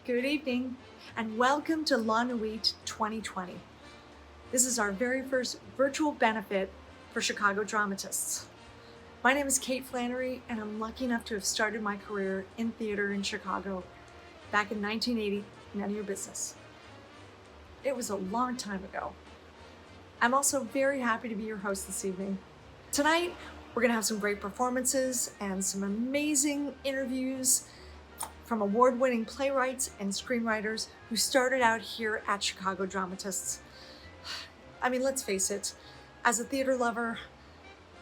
Good evening, and welcome to La Nuit 2020. This is our very first virtual benefit for Chicago Dramatists. My name is Kate Flannery, and I'm lucky enough to have started my career in theater in Chicago back in 1980, none of your business. It was a long time ago. I'm also very happy to be your host this evening. Tonight, we're gonna have some great performances and some amazing interviews from award-winning playwrights and screenwriters who started out here at Chicago Dramatists. I mean, let's face it, as a theater lover,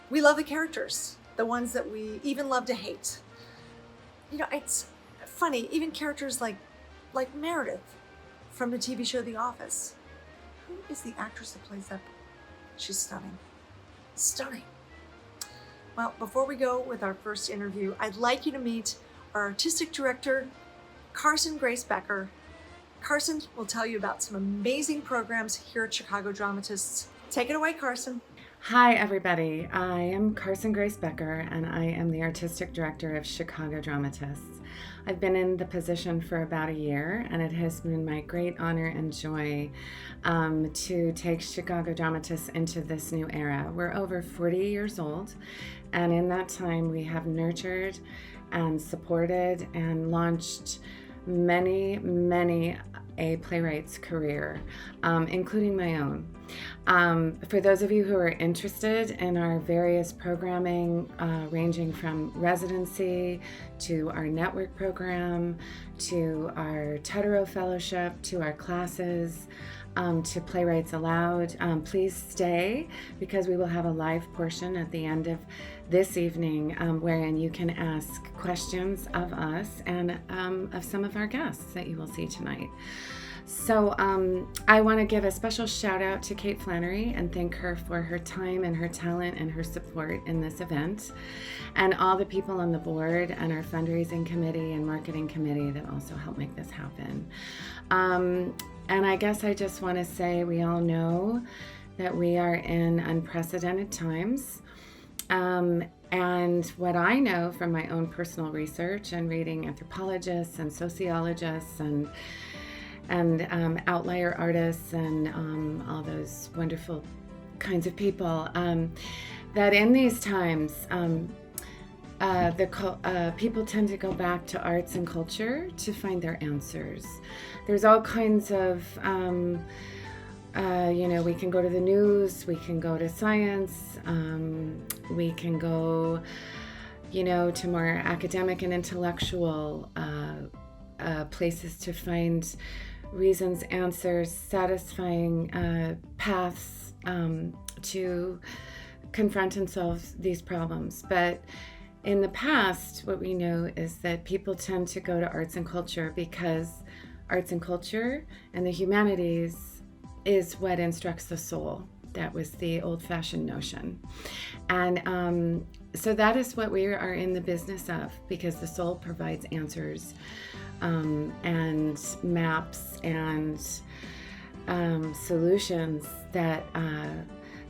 we love the characters, the ones that we even love to hate. You know, it's funny, even characters like Meredith from the TV show The Office. Who is the actress that plays that? She's stunning. Stunning. Well, before we go with our first interview, I'd like you to meet our artistic director, Carson Becker. Carson will tell you about some amazing programs here at Chicago Dramatists. Take it away, Carson. Hi, everybody. I am Carson Becker, and I am the artistic director of Chicago Dramatists. I've been in the position for about a year, and it has been my great honor and joy to take Chicago Dramatists into this new era. We're over 40 years old, and in that time we have nurtured and supported and launched many a playwright's career, including my own. For those of you who are interested in our various programming, ranging from residency to our network program, to our Tutoro Fellowship, to our classes, to Playwrights Aloud, please stay, because we will have a live portion at the end of this evening wherein you can ask questions of us and of some of our guests that you will see tonight. So I want to give a special shout out to Kate Flannery and thank her for her time and her talent and her support in this event, and all the people on the board and our fundraising committee and marketing committee that also helped make this happen. And I guess I just want to say we all know that we are in unprecedented times. And what I know from my own personal research and reading anthropologists and sociologists and outlier artists and all those wonderful kinds of people, that in these times, people tend to go back to arts and culture to find their answers. There's all kinds of, we can go to the news, we can go to science, we can go, to more academic and intellectual places to find reasons, answers, satisfying paths to confront and solve these problems. But in the past, what we know is that people tend to go to arts and culture because arts and culture and the humanities is what instructs the soul. That was the old-fashioned notion. And so that is what we are in the business of, because the soul provides answers and maps and solutions that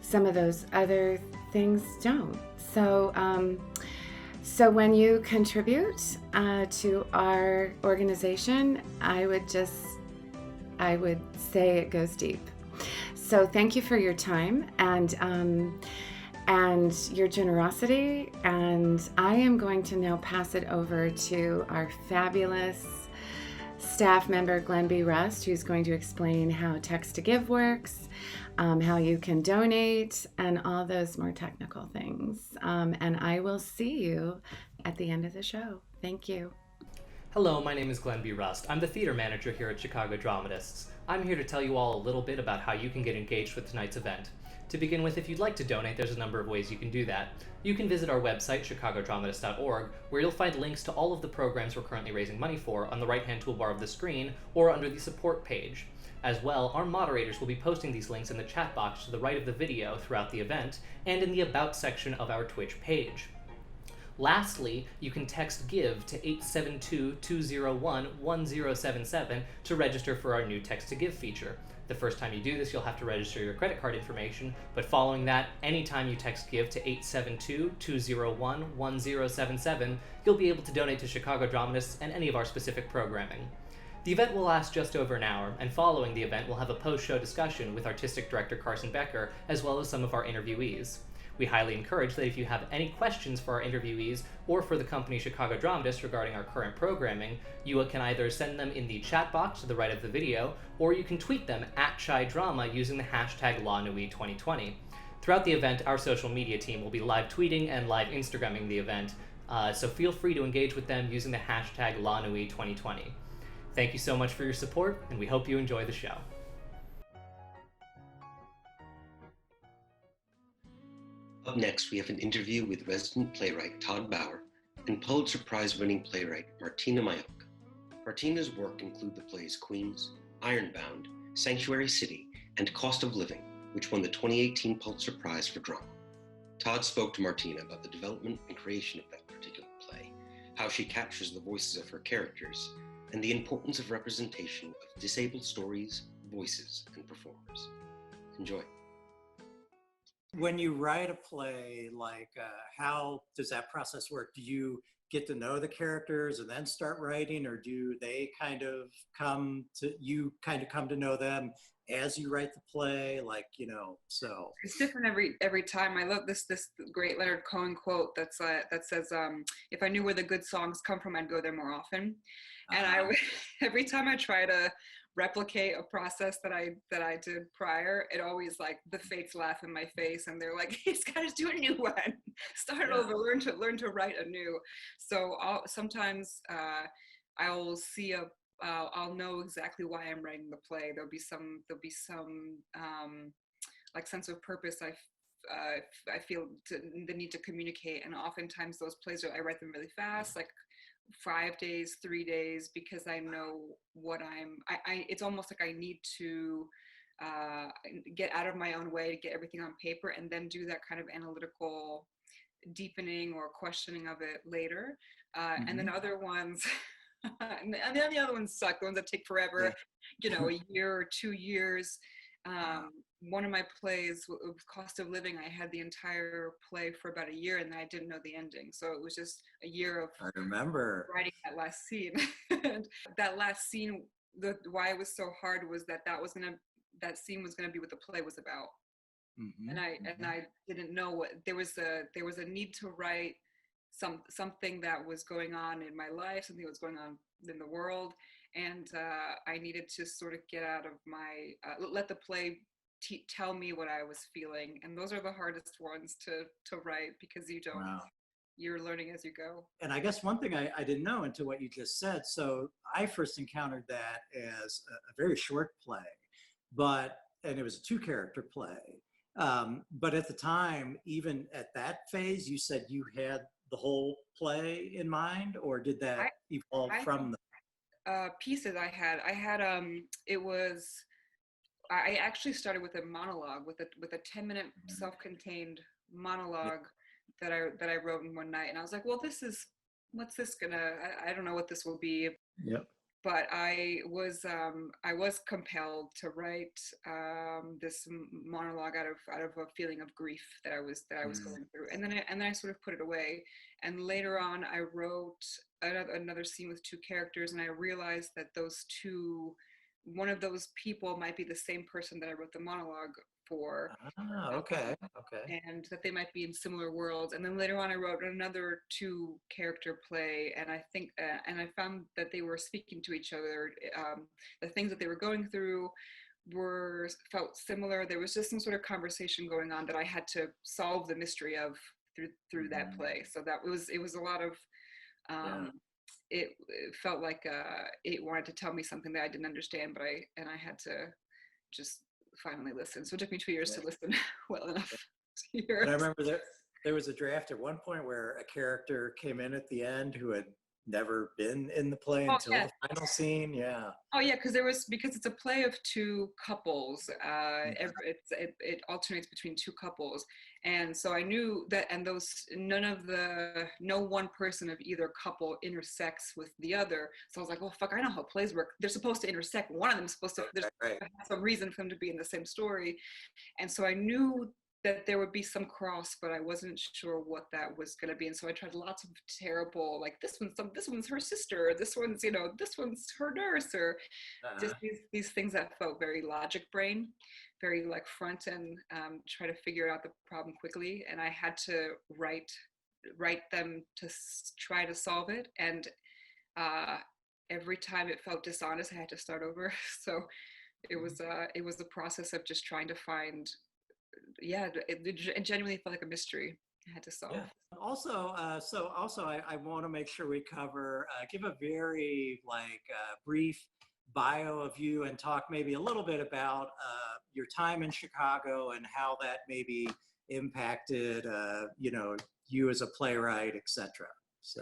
some of those other things don't. So when you contribute to our organization, I would say it goes deep. So thank you for your time and your generosity. And I am going to now pass it over to our fabulous staff member, Glenn B. Rust, who's going to explain how Text to Give works, how you can donate, and all those more technical things. And I will see you at the end of the show. Thank you. Hello, my name is Glenn B. Rust. I'm the theater manager here at Chicago Dramatists. I'm here to tell you all a little bit about how you can get engaged with tonight's event. To begin with, if you'd like to donate, there's a number of ways you can do that. You can visit our website, chicagodramatists.org, where you'll find links to all of the programs we're currently raising money for on the right-hand toolbar of the screen or under the support page. As well, our moderators will be posting these links in the chat box to the right of the video throughout the event and in the About section of our Twitch page. Lastly, you can text GIVE to 872-201-1077 to register for our new Text to Give feature. The first time you do this, you'll have to register your credit card information, but following that, anytime you text GIVE to 872-201-1077, you'll be able to donate to Chicago Dramatists and any of our specific programming. The event will last just over an hour, and following the event, we'll have a post-show discussion with artistic director Carson Becker, as well as some of our interviewees. We highly encourage that if you have any questions for our interviewees or for the company Chicago Dramatists regarding our current programming, you can either send them in the chat box to the right of the video, or you can tweet them at ChiDrama using the hashtag LaNuit2020. Throughout the event, our social media team will be live tweeting and live Instagramming the event, so feel free to engage with them using the hashtag LaNuit2020. Thank you so much for your support, and we hope you enjoy the show. Up next, we have an interview with resident playwright Todd Bauer and Pulitzer Prize-winning playwright Martyna Majok. Martyna's work include the plays Queens, Ironbound, Sanctuary City, and Cost of Living, which won the 2018 Pulitzer Prize for Drama. Todd spoke to Martyna about the development and creation of that particular play, how she captures the voices of her characters, and the importance of representation of disabled stories, voices, and performers. Enjoy. When you write a play, how does that process work? Do you get to know the characters and then start writing, or do they kind of come to know them as you write the play? So it's different every time. I love this great Leonard Cohen quote that says, "If I knew where the good songs come from, I'd go there more often." And every time I try to replicate a process that I did prior, it always the fates laugh in my face and they're like, "He's got to do a new one, start over, learn to write anew." So sometimes I'll see I'll know exactly why I'm writing the play. There'll be some sense of purpose I feel the need to communicate, and oftentimes those plays I write them really fast, 5 days, 3 days, because I know what it's almost like I need to get out of my own way to get everything on paper and then do that kind of analytical deepening or questioning of it later. And then other ones, and then the other ones suck, the ones that take forever, a year or 2 years. One of my plays, Cost of Living, I had the entire play for about a year and I didn't know the ending. So it was just a year of I remember writing that last scene. And that last scene, why it was so hard was that scene was gonna be what the play was about. And I didn't know what there was a need to write something that was going on in my life, something that was going on in the world, and I needed to sort of get out of my let the play tell me what I was feeling, and those are the hardest ones to write because you don't. Wow. You're learning as you go. And I guess one thing I didn't know into what you just said. So I first encountered that as a very short play, and it was a 2-character play. But at the time, even at that phase, you said you had the whole play in mind, or did that evolve from the pieces I had? I actually started with a monologue, with a 10-minute self-contained monologue that I wrote in one night, and I was like, well, what's this gonna? I don't know what this will be. Yep. But I was compelled to write this monologue out of a feeling of grief that I was going through, and then I sort of put it away. And later on, I wrote another scene with 2 characters, and I realized that one of those people might be the same person that I wrote the monologue for. Okay. And that they might be in similar worlds. And then later on, I wrote another 2-character play, and I think, and I found that they were speaking to each other. The things that they were going through felt similar. There was just some sort of conversation going on that I had to solve the mystery of through that play. So it was a lot of. It felt like it wanted to tell me something that I didn't understand, but I had to just finally listen. So it took me 2 years to listen well enough to hear. And I remember there was a draft at one point where a character came in at the end who had never been in the play until the final scene. Yeah. Oh yeah, because it's a play of 2 couples. It alternates between 2 couples, and so I knew that, and no one person of either couple intersects with the other. So I was like, well, fuck, I know how plays work. They're supposed to intersect. One of them is supposed to. There's some reason for them to be in the same story, and so I knew that there would be some cross, but I wasn't sure what that was going to be. And so I tried lots of terrible, like this one's her sister, this one's, you know, this one's her nurse, or just these things that felt very logic brain, very like front and try to figure out the problem quickly. And I had to write them to try to solve it. And every time it felt dishonest, I had to start over. So it was a process of just trying to find, it genuinely felt like a mystery I had to solve. Yeah. Also, I want to make sure we cover, give a very brief bio of you and talk maybe a little bit about your time in Chicago and how that maybe impacted, you as a playwright, etc. So.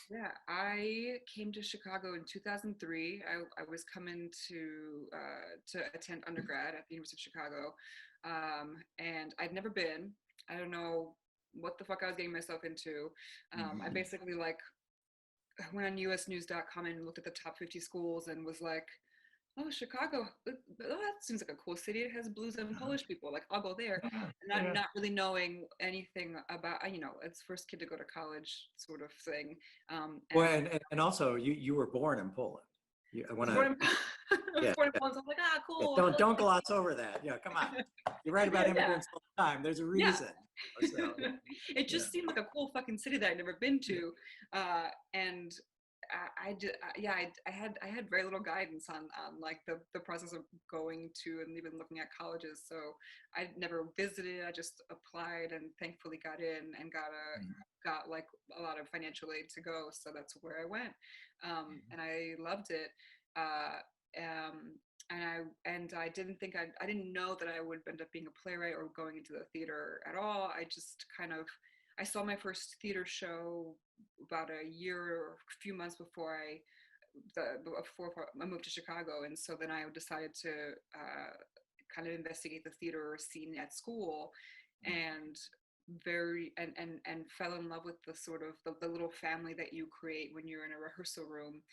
Yeah, I came to Chicago in 2003. I was coming to attend undergrad at the University of Chicago, and I'd never been. I don't know what the fuck I was getting myself into. I basically went on usnews.com and looked at the top 50 schools and was like, oh, Chicago, that seems like a cool city. It has blues and Polish people. Like, I'll go there. And not really knowing anything about, it's first kid to go to college sort of thing. And also, you were born in Poland. I was born in Poland, so I'm like, cool. Yeah, don't gloss over that. Yeah, come on. You write about immigrants all the time. There's a reason. Yeah. So, it just seemed like a cool fucking city that I'd never been to. And I had very little guidance on like the process of going to and even looking at colleges. So I never visited. I just applied and thankfully got in and got like a lot of financial aid to go. So that's where I went, and I loved it. And I didn't think I didn't know that I would end up being a playwright or going into the theater at all. I just I saw my first theater show about a year or a few months before I moved to Chicago, and so then I decided to kind of investigate the theater scene at school, and fell in love with the sort of the little family that you create when you're in a rehearsal room,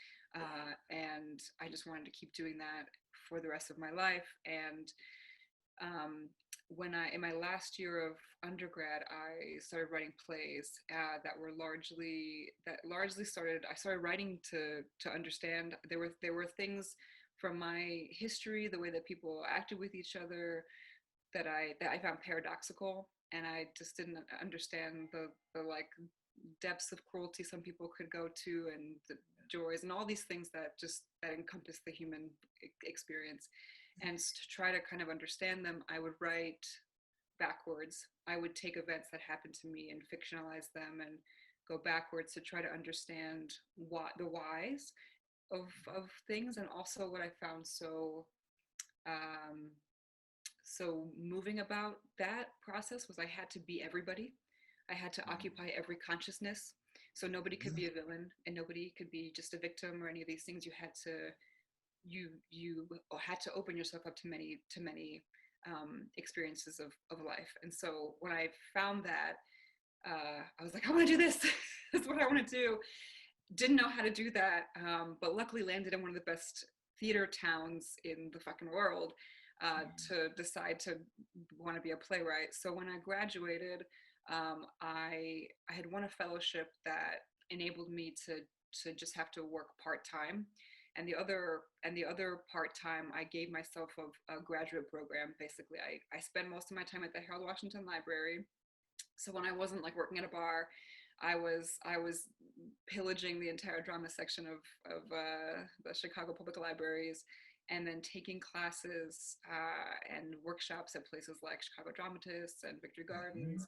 and I just wanted to keep doing that for the rest of my life. And when in my last year of undergrad, I started writing plays I started writing to understand. There were things from my history, the way that people acted with each other, that I found paradoxical, and I just didn't understand the like depths of cruelty some people could go to, and the joys and all these things that encompass the human experience. And to try to kind of understand them, I would write backwards. I would take events that happened to me and fictionalize them and go backwards to try to understand the whys of things. And also what I found so moving about that process was I had to be everybody. I had to occupy every consciousness. So nobody could be a villain and nobody could be just a victim or any of these things. You had to open yourself up to many experiences of life. And so when I found that, I was like, I want to do this. That's what I want to do. Didn't know how to do that, but luckily landed in one of the best theater towns in the fucking world to decide to want to be a playwright. So when I graduated, I had won a fellowship that enabled me to just have to work part-time. And the other part-time, I gave myself a graduate program. Basically, I spent most of my time at the Harold Washington Library. So when I wasn't like working at a bar, I was pillaging the entire drama section of the Chicago Public Libraries, and then taking classes and workshops at places like Chicago Dramatists and Victory Gardens.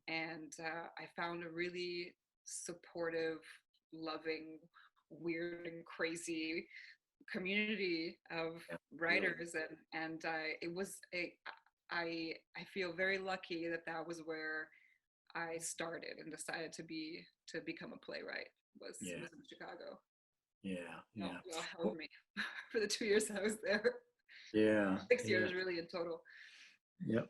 And I found a really supportive, loving, weird and crazy community of writers, and I feel very lucky that was where I started and decided to become a playwright was in Chicago. Y'all held me for the 2 years I was there. 6 years really in total. Yep.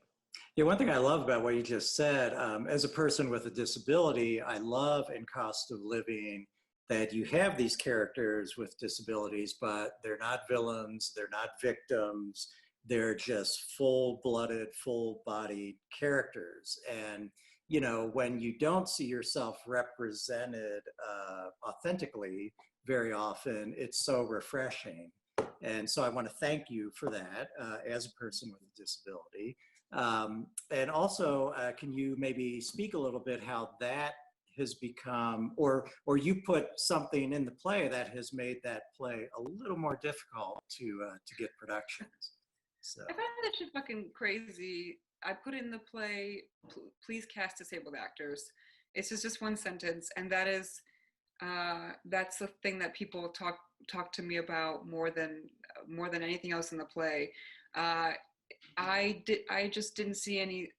Yeah, one thing I love about what you just said, as a person with a disability, I love in Cost of Living that you have these characters with disabilities, but they're not villains, they're not victims. they're just full-blooded, full-bodied characters. And, you know, when you don't see yourself represented authentically very often, it's so refreshing. And so I want to thank you for that as a person with a disability. And also, can you maybe speak a little bit how that has become, or you put something in the play that has made that play a little more difficult to get productions? So. I find that shit fucking crazy. I put in the play, please cast disabled actors. It's just one sentence, and that is, that's the thing that people talk to me about more than anything else in the play. I just didn't see any.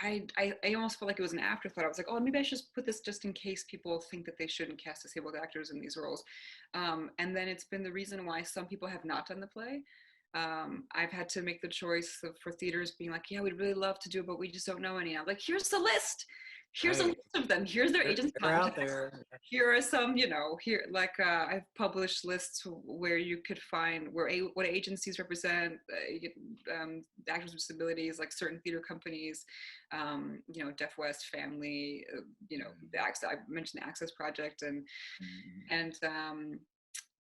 I almost felt like it was an afterthought. I was like, oh, maybe I should put this just in case people think that they shouldn't cast disabled actors in these roles. And then it's been the reason why some people have not done the play. I've had to make the choice for theaters being like, yeah, we'd really love to do it, but we just don't know any. I'm like, here's the list. Here's a list of them. Here's their agents' contacts. Here are some, you know, here, like I've published lists where you could find what agencies represent actors with disabilities, like certain theater companies, you know, Deaf West, Family, you know, I mentioned the Access Project, and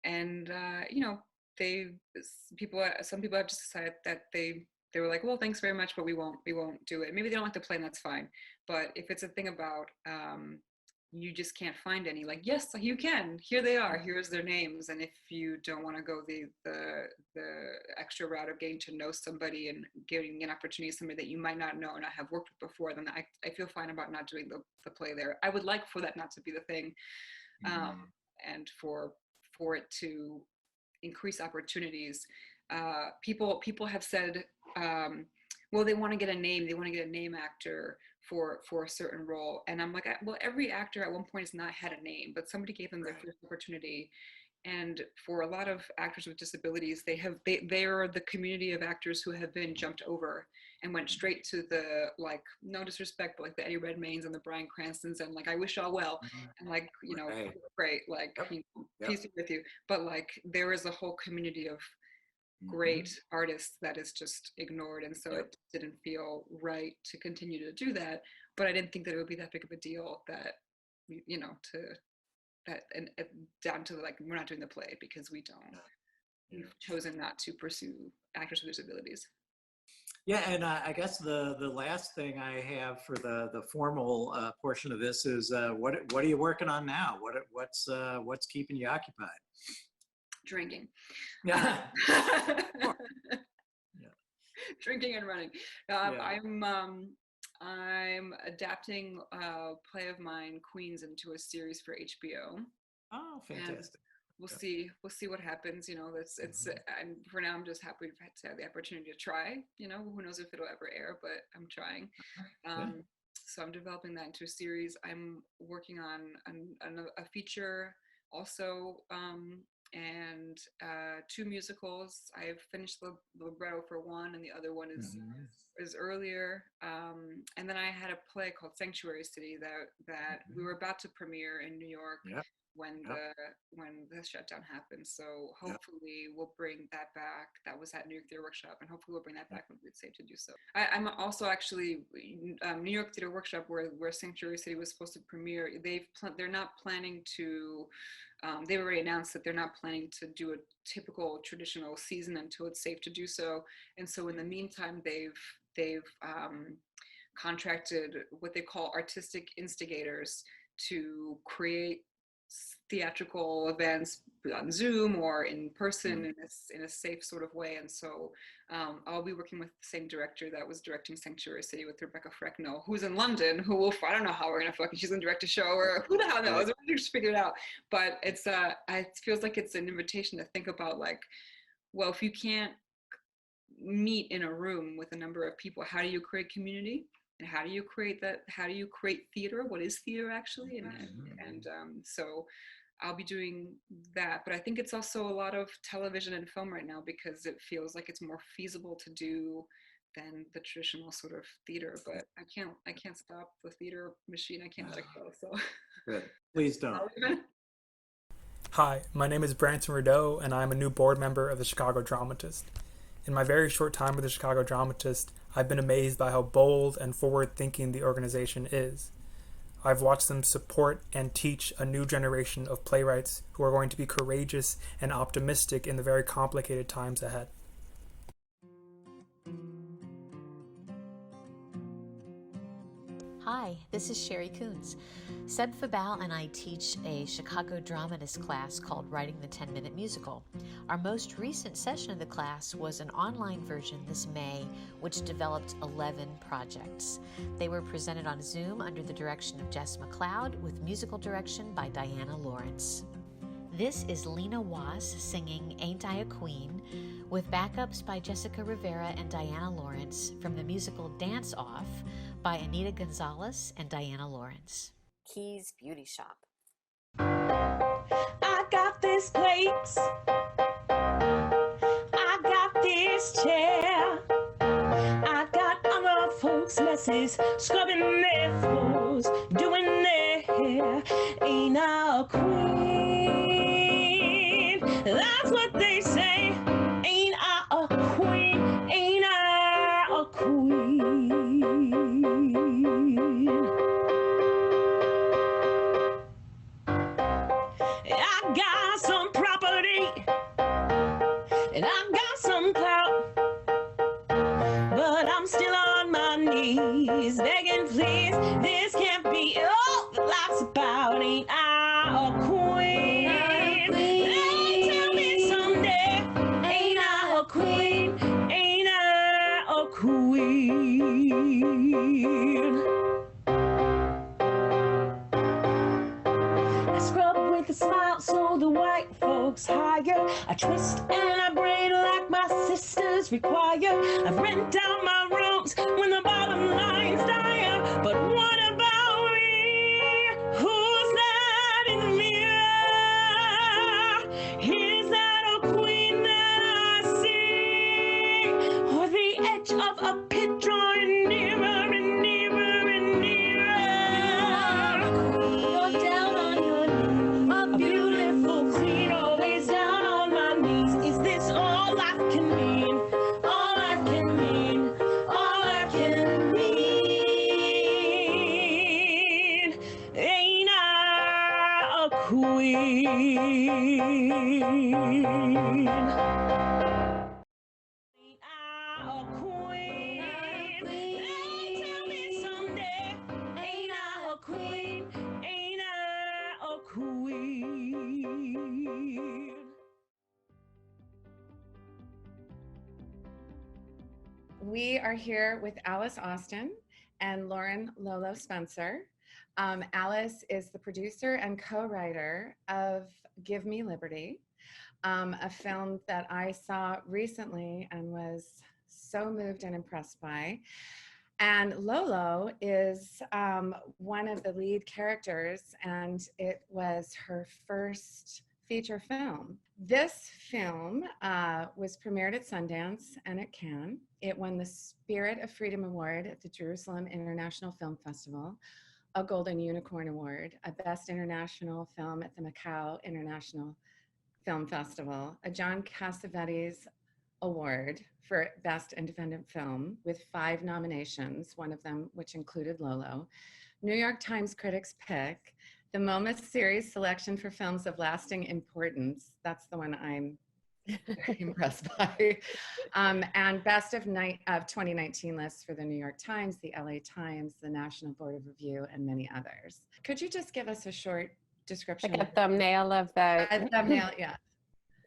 you know, some people have just decided that they were like, well, thanks very much, but we won't do it. Maybe they don't like the play, and that's fine. But if it's a thing about you just can't find any, like, yes, you can. Here they are. Here's their names. And if you don't want to go the extra route of getting to know somebody and getting an opportunity to somebody that you might not know or not have worked with before, then I feel fine about not doing the play there. I would like for that not to be the thing, and for it to increase opportunities. People have said, well, they want to get a name actor for a certain role, and I'm like, well, every actor at one point has not had a name, but somebody gave them their first opportunity. And for a lot of actors with disabilities, they are the community of actors who have been jumped over and went straight to the, like, no disrespect, but like the Eddie Redmaynes and the Bryan Cranstons, and like, I wish y'all well, and like, you know, great, like, you know, peace be with you. But like, there is a whole community of great artists that is just ignored, and so it didn't feel right to continue to do that. But I didn't think that it would be that big of a deal that, you know, and down to like, we're not doing the play because we've chosen not to pursue actors with disabilities. Yeah, and I guess the last thing I have for the formal portion of this is what are you working on now? What's keeping you occupied? Drinking. Yeah. Drinking and running. I'm adapting a play of mine, Queens, into a series for HBO. Oh, fantastic. We'll see what happens. You know, and for now I'm just happy to have the opportunity to try. You know, who knows if it'll ever air, but I'm trying. So I'm developing that into a series. I'm working on a feature also, and 2 musicals. I've finished the libretto for one, and the other one is earlier. And then I had a play called Sanctuary City that we were about to premiere in New York when the shutdown happened. So hopefully we'll bring that back. That was at New York Theater Workshop, and hopefully we'll bring that back when it's safe to do so. I'm also actually New York Theater Workshop, where Sanctuary City was supposed to premiere. They're not planning to. They've already announced that they're not planning to do a typical traditional season until it's safe to do so. And so in the meantime, they've contracted what they call artistic instigators to create theatrical events on Zoom or in person in a safe sort of way. And so I'll be working with the same director that was directing Sanctuary City, with Rebecca Frecknell, who's in London, I don't know how we're gonna she's gonna direct a show, or who the hell knows, we're just figure it out. But it feels like it's an invitation to think about, like, well, if you can't meet in a room with a number of people, how do you create community? And how do you create that? How do you create theater? What is theater actually? And so I'll be doing that. But I think it's also a lot of television and film right now, because it feels like it's more feasible to do than the traditional sort of theater. But I can't stop the theater machine. I can't let it go. So good. Please don't. Hi, my name is Branson Rideau, and I'm a new board member of the Chicago Dramatists. In my very short time with the Chicago Dramatists, I've been amazed by how bold and forward-thinking the organization is. I've watched them support and teach a new generation of playwrights who are going to be courageous and optimistic in the very complicated times ahead. Hi, this is Sherry Coons. Seb Fabal and I teach a Chicago Dramatists class called Writing the 10-Minute Musical. Our most recent session of the class was an online version this May, which developed 11 projects. They were presented on Zoom under the direction of Jess McLeod with musical direction by Diana Lawrence. This is Lena Was singing Ain't I a Queen, with backups by Jessica Rivera and Diana Lawrence from the musical Dance Off by Anita Gonzalez and Diana Lawrence. Key's Beauty Shop. I got this plate, I got this chair, I got other folks' messes, scrubbing their floors, doing their hair. Ain't I a queen? That's what they say. Ain't I a queen? Ain't I a queen? I got some property and I got some clout, but I'm still on my knees begging, please, this can't be all that life's about. Ain't I a queen? Hey, tell me someday, ain't I a queen? Ain't I a queen? I scrub with a smile so the white folks hire. I twist and I braid like my sisters require. I rent out my rooms when the bottom line's dire. But what about me? Who's that in the mirror? Is that a queen that I see? Or the edge of a pit drawing nearer and nearer and nearer? You're down on your knees, a beautiful queen, always down on my knees. Is this all life can mean? All life can mean? All life can mean? Ain't I a queen? Ain't I a queen? Hey, tell me someday, ain't I a queen? Ain't I a queen? We are here with Alice Austen and Lauren Lolo Spencer. Alice is the producer and co-writer of Give Me Liberty, a film that I saw recently and was so moved and impressed by. And Lolo is one of the lead characters, and it was her first feature film. This film was premiered at Sundance and at Cannes. It won the Spirit of Freedom Award at the Jerusalem International Film Festival, a Golden Unicorn Award, a Best International Film at the Macau International Film Festival, a John Cassavetes Award for Best Independent Film with 5 nominations, one of them which included Lolo, New York Times Critics' Pick, the MoMA Series Selection for Films of Lasting Importance, that's the one I'm very impressed by, and Best of 2019 lists for the New York Times, the LA Times, the National Board of Review, and many others. Could you just give us a short description? Like a thumbnail of the thumbnail, yeah.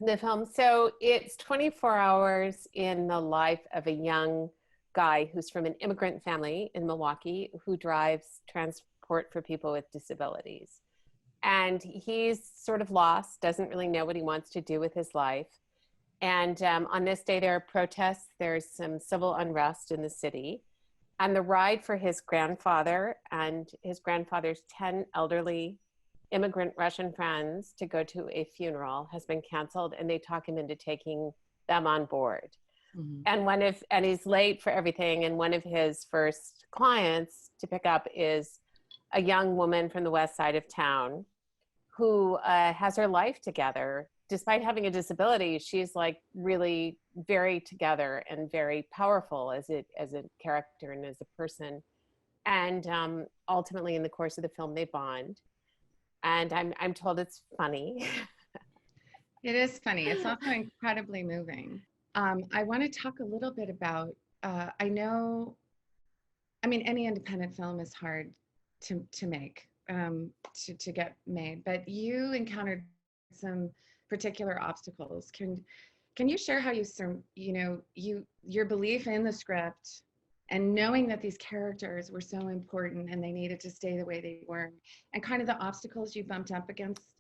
The film. So it's 24 hours in the life of a young guy who's from an immigrant family in Milwaukee who drives transport for people with disabilities. And he's sort of lost, doesn't really know what he wants to do with his life. And on this day, there are protests. There's some civil unrest in the city. And the ride for his grandfather and his grandfather's 10 elderly immigrant Russian friends to go to a funeral has been canceled, and they talk him into taking them on board. Mm-hmm. And he's late for everything. And one of his first clients to pick up is a young woman from the west side of town who has her life together despite having a disability, she's like really very together and very powerful as a character and as a person. And ultimately, in the course of the film, they bond. And I'm told it's funny. It is funny. It's also incredibly moving. I want to talk a little bit about, any independent film is hard to make, to get made, but you encountered some particular obstacles. Can you share how your belief in the script and knowing that these characters were so important and they needed to stay the way they were, and kind of the obstacles you bumped up against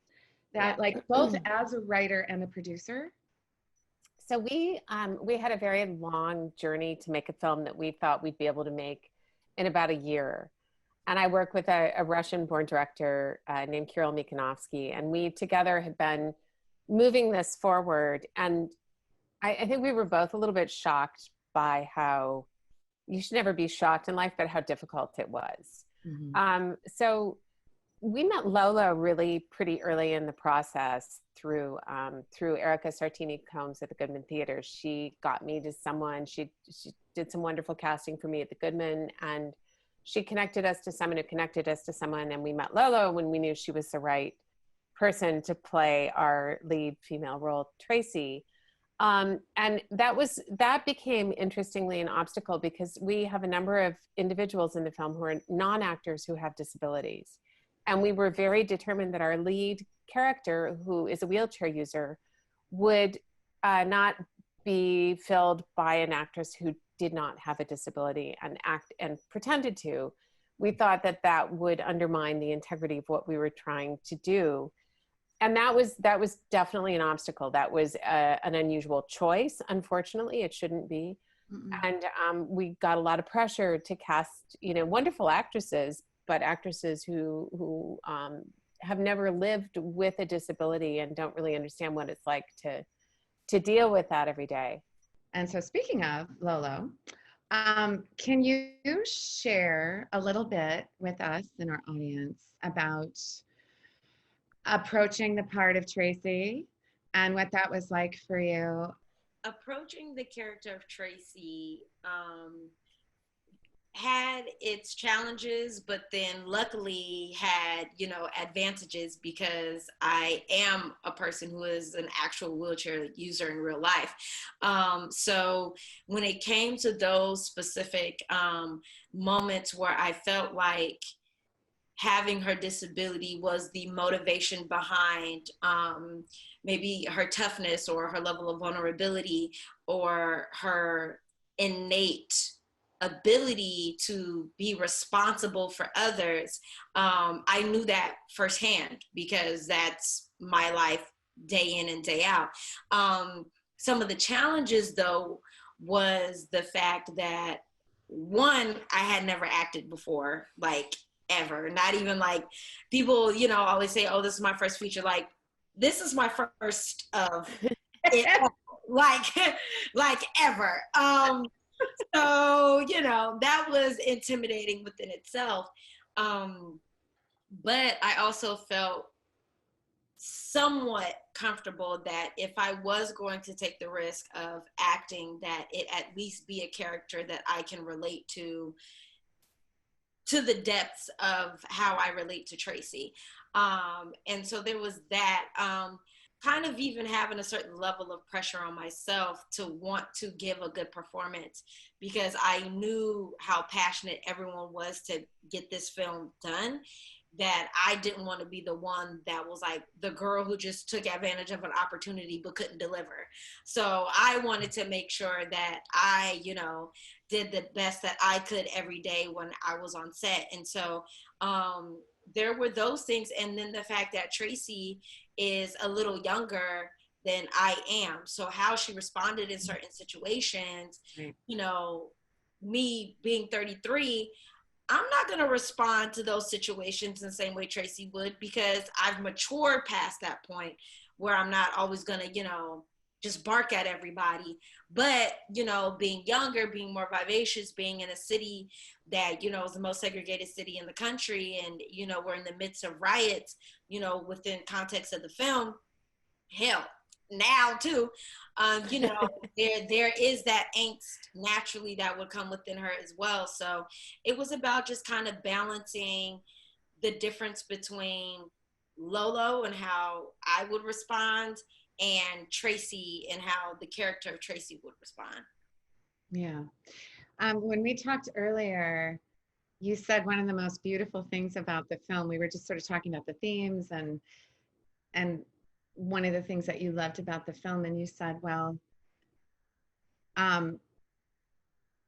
that, like both as a writer and a producer? So we had a very long journey to make a film that we thought we'd be able to make in about a year. And I work with a Russian-born director named Kirill Mikhanovsky, and we together had been moving this forward. And I think we were both a little bit shocked by how, you should never be shocked in life, but how difficult it was. Mm-hmm. So we met Lolo really pretty early in the process through Erica Sartini-Combs at the Goodman Theater. She got me to someone, she did some wonderful casting for me at the Goodman, and she connected us to someone who connected us to someone, and we met Lolo when we knew she was the right person to play our lead female role, Tracy. And that became, interestingly, an obstacle because we have a number of individuals in the film who are non-actors who have disabilities. And we were very determined that our lead character, who is a wheelchair user, would not be filled by an actress who did not have a disability and pretended to. We thought that would undermine the integrity of what we were trying to do. And that was definitely an obstacle. That was an unusual choice. Unfortunately, it shouldn't be. Mm-mm. And we got a lot of pressure to cast, wonderful actresses, but actresses who have never lived with a disability and don't really understand what it's like to deal with that every day. And so, speaking of Lolo, can you share a little bit with us and our audience about approaching the part of Tracy and what that was like for you? Approaching the character of Tracy had its challenges, but then luckily had, advantages because I am a person who is an actual wheelchair user in real life. So when it came to those specific moments where I felt like having her disability was the motivation behind maybe her toughness or her level of vulnerability or her innate ability to be responsible for others, I knew that firsthand because that's my life day in and day out. Some of the challenges, though, was the fact that, one, I had never acted before, like, ever. Not even like people, always say, oh, this is my first feature. Like, this is my first of it, like ever. So, that was intimidating within itself. But I also felt somewhat comfortable that if I was going to take the risk of acting, that it at least be a character that I can relate to the depths of how I relate to Tracy. And so there was that. Kind of even having a certain level of pressure on myself to want to give a good performance because I knew how passionate everyone was to get this film done, that I didn't want to be the one that was like the girl who just took advantage of an opportunity but couldn't deliver. So I wanted to make sure that I, did the best that I could every day when I was on set. And so there were those things. And then the fact that Tracy is a little younger than I am. So how she responded in certain situations, me being 33, I'm not going to respond to those situations in the same way Tracy would because I've matured past that point where I'm not always going to, just bark at everybody. But, being younger, being more vivacious, being in a city that, is the most segregated city in the country. And, we're in the midst of riots, within context of the film, hell, now too, you know, there is that angst naturally that would come within her as well. So it was about just kind of balancing the difference between Lolo and how I would respond, and Tracy and how the character of Tracy would respond. Yeah. When we talked earlier, you said one of the most beautiful things about the film, we were just sort of talking about the themes and one of the things that you loved about the film, and you said, well,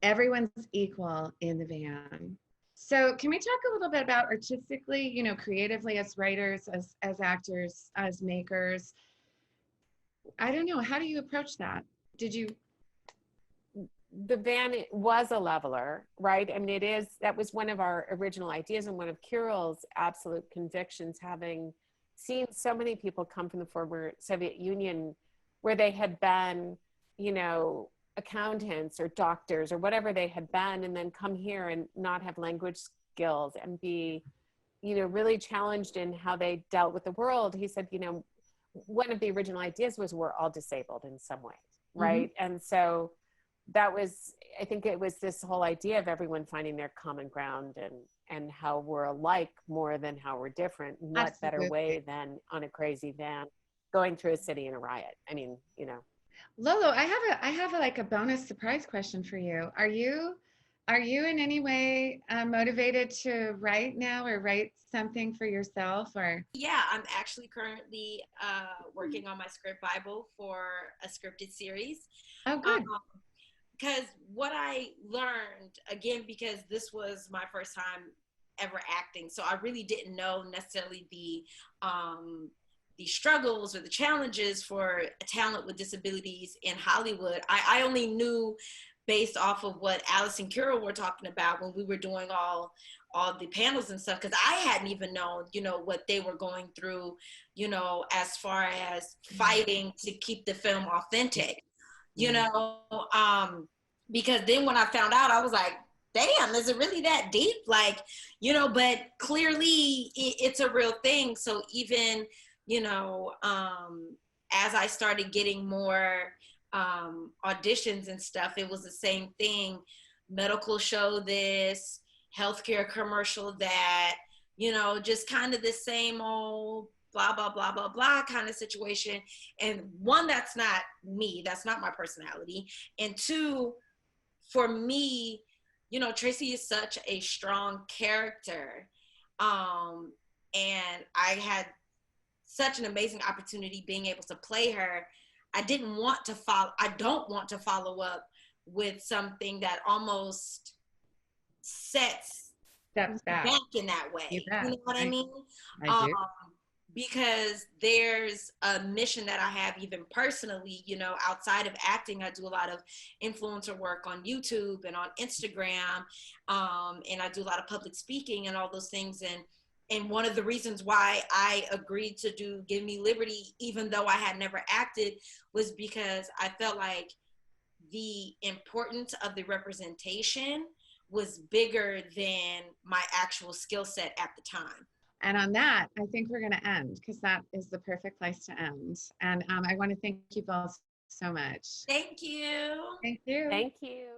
everyone's equal in the van. So can we talk a little bit about artistically, you know, creatively as writers, as actors, as makers? I don't know, how do you approach that? The van was a leveler, right? I mean, that was one of our original ideas and one of Kirill's absolute convictions, having seen so many people come from the former Soviet Union where they had been, you know, accountants or doctors or whatever they had been, and then come here and not have language skills and be, you know, really challenged in how they dealt with the world. He said, you know, one of the original ideas was we're all disabled in some ways, right? Mm-hmm. And so that was, I think it was this whole idea of everyone finding their common ground and how we're alike more than how we're different. What Absolutely. Better way than on a crazy van going through a city in a riot? I mean, you know. Lolo, I have like a bonus surprise question for you. Are you in any way motivated to write now, or write something for yourself? Or yeah, I'm actually currently working on my script Bible for a scripted series. Oh, good. Because what I learned, again, because this was my first time ever acting, so I really didn't know necessarily the struggles or the challenges for a talent with disabilities in Hollywood. I only knew based off of what Alice and Kirill were talking about when we were doing all the panels and stuff, because I hadn't even known, you know, what they were going through, you know, as far as fighting to keep the film authentic, you know, because then when I found out, I was like, damn, is it really that deep? Like, you know, but clearly it's a real thing. So even, you know, as I started getting more auditions and stuff, it was the same thing. Medical show this, healthcare commercial that, you know, just kind of the same old blah, blah, blah, blah, blah kind of situation. And one, that's not me. That's not my personality. And two, for me, you know, Tracy is such a strong character. And I had such an amazing opportunity being able to play her. I don't want to follow up with something that almost steps back in that way. You know what I mean? I do. Because there's a mission that I have even personally, you know, outside of acting. I do a lot of influencer work on YouTube and on Instagram, and I do a lot of public speaking and all those things. And one of the reasons why I agreed to do Give Me Liberty, even though I had never acted, was because I felt like the importance of the representation was bigger than my actual skill set at the time. And on that, I think we're going to end, because that is the perfect place to end. And I want to thank you both so much. Thank you. Thank you. Thank you.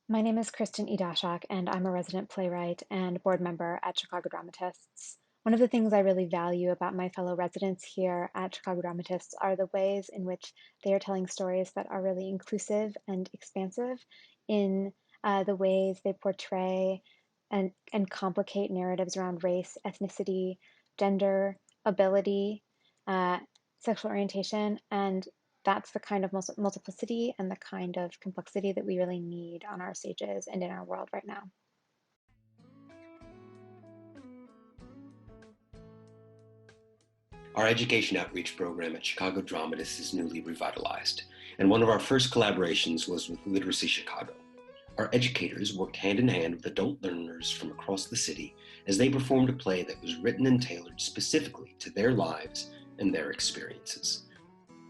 My name is Kristen Idashak, and I'm a resident playwright and board member at Chicago Dramatists. One of the things I really value about my fellow residents here at Chicago Dramatists are the ways in which they are telling stories that are really inclusive and expansive in the ways they portray and complicate narratives around race, ethnicity, gender, ability, sexual orientation, and that's the kind of multiplicity and the kind of complexity that we really need on our stages and in our world right now. Our education outreach program at Chicago Dramatists is newly revitalized, and one of our first collaborations was with Literacy Chicago. Our educators worked hand in hand with adult learners from across the city as they performed a play that was written and tailored specifically to their lives and their experiences.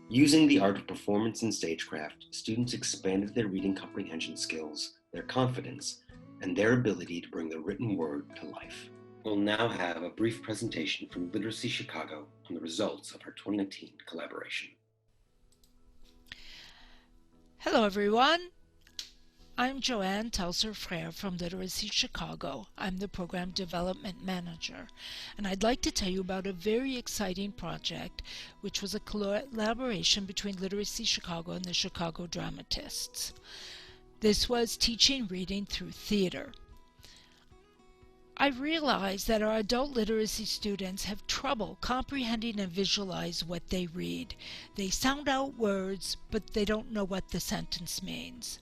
Using the art of performance and stagecraft, students expanded their reading comprehension skills, their confidence, and their ability to bring the written word to life. We'll now have a brief presentation from Literacy Chicago on the results of our 2019 collaboration. Hello everyone. I'm Joanne Telser-Frere from Literacy Chicago. I'm the Program Development Manager, and I'd like to tell you about a very exciting project which was a collaboration between Literacy Chicago and the Chicago Dramatists. This was teaching reading through theater. I realize that our adult literacy students have trouble comprehending and visualize what they read. They sound out words, but they don't know what the sentence means.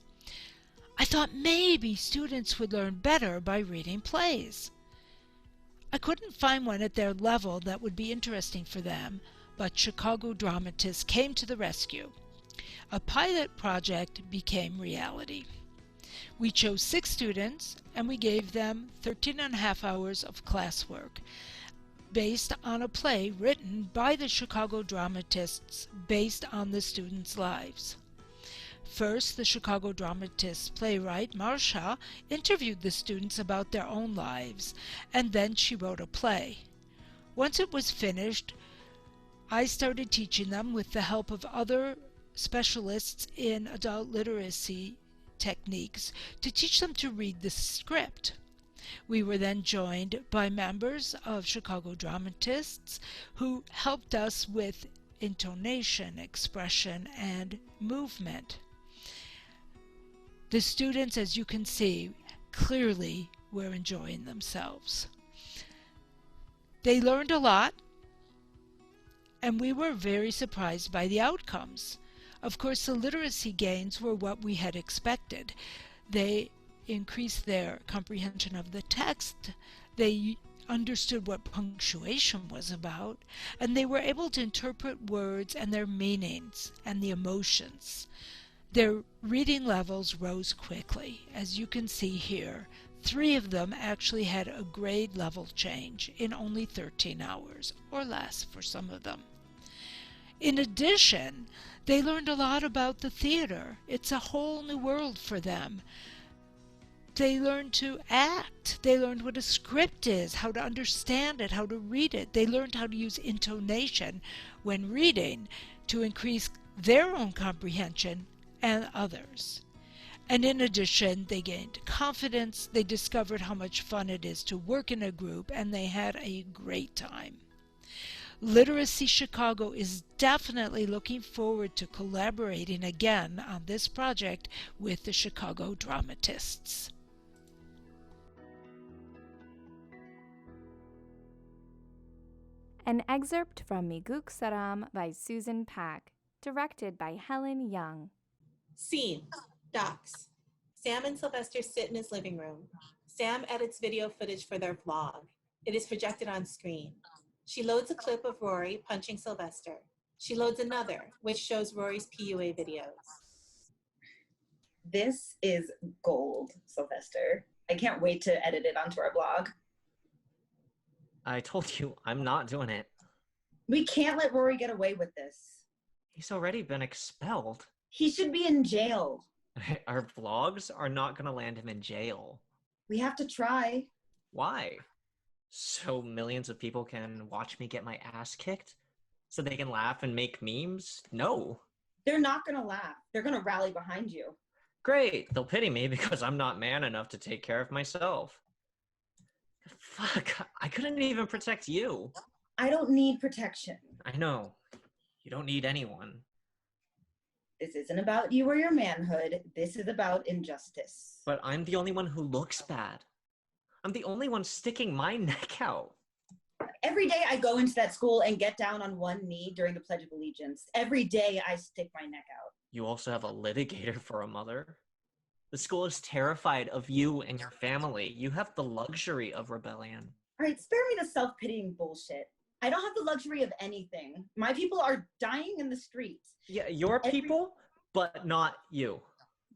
I thought maybe students would learn better by reading plays. I couldn't find one at their level that would be interesting for them, but Chicago Dramatists came to the rescue. A pilot project became reality. We chose 6 students, and we gave them 13.5 hours of classwork based on a play written by the Chicago Dramatists based on the students' lives. First, the Chicago Dramatists playwright Marsha interviewed the students about their own lives, and then she wrote a play. Once it was finished, I started teaching them with the help of other specialists in adult literacy techniques to teach them to read the script. We were then joined by members of Chicago Dramatists who helped us with intonation, expression, and movement. The students, as you can see, clearly were enjoying themselves. They learned a lot, and we were very surprised by the outcomes. Of course, the literacy gains were what we had expected. They increased their comprehension of the text, they understood what punctuation was about, and they were able to interpret words and their meanings and the emotions. Their reading levels rose quickly. As you can see here, 3 of them actually had a grade level change in only 13 hours, or less for some of them. In addition, they learned a lot about the theater. It's a whole new world for them. They learned to act. They learned what a script is, how to understand it, how to read it. They learned how to use intonation when reading to increase their own comprehension and others. And in addition, they gained confidence. They discovered how much fun it is to work in a group, and they had a great time. Literacy Chicago is definitely looking forward to collaborating again on this project with the Chicago Dramatists. An excerpt from Miguk Saram by Susan Pak, directed by Helen Young. Scene, Docs. Sam and Sylvester sit in his living room. Sam edits video footage for their vlog. It is projected on screen. She loads a clip of Rory punching Sylvester. She loads another, which shows Rory's PUA videos. This is gold, Sylvester. I can't wait to edit it onto our blog. I told you, I'm not doing it. We can't let Rory get away with this. He's already been expelled. He should be in jail. Our vlogs are not going to land him in jail. We have to try. Why? So millions of people can watch me get my ass kicked? So they can laugh and make memes? No. They're not going to laugh. They're going to rally behind you. Great. They'll pity me because I'm not man enough to take care of myself. Fuck, I couldn't even protect you. I don't need protection. I know. You don't need anyone. This isn't about you or your manhood. This is about injustice. But I'm the only one who looks bad. I'm the only one sticking my neck out. Every day I go into that school and get down on one knee during the Pledge of Allegiance. Every day I stick my neck out. You also have a litigator for a mother. The school is terrified of you and your family. You have the luxury of rebellion. All right, spare me the self-pitying bullshit. I don't have the luxury of anything. My people are dying in the streets. Yeah, your people, but not you.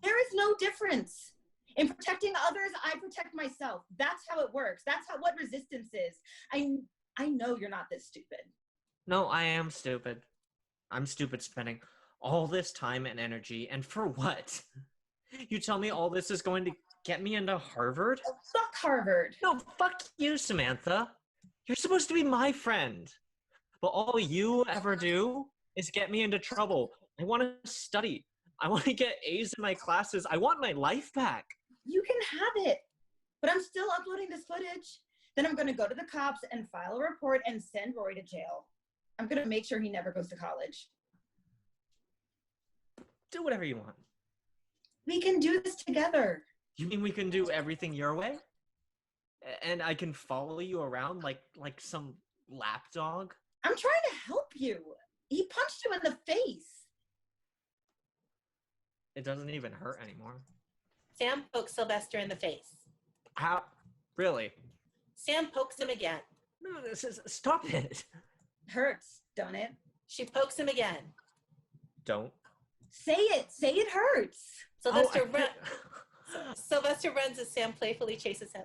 There is no difference. In protecting others, I protect myself. That's how it works. That's what resistance is. I know you're not this stupid. No, I am stupid. I'm stupid spending all this time and energy, and for what? You tell me all this is going to get me into Harvard? Oh, fuck Harvard. No, fuck you, Samantha. You're supposed to be my friend. But all you ever do is get me into trouble. I want to study. I want to get A's in my classes. I want my life back. You can have it, but I'm still uploading this footage. Then I'm going to go to the cops and file a report and send Rory to jail. I'm going to make sure he never goes to college. Do whatever you want. We can do this together. You mean we can do everything your way? And I can follow you around like some lapdog? I'm trying to help you. He punched you in the face. It doesn't even hurt anymore. Sam pokes Sylvester in the face. How? Really? Sam pokes him again. No, stop it. Hurts, don't it? She pokes him again. Don't. Say it. Say it hurts. Sylvester runs as Sam playfully chases him.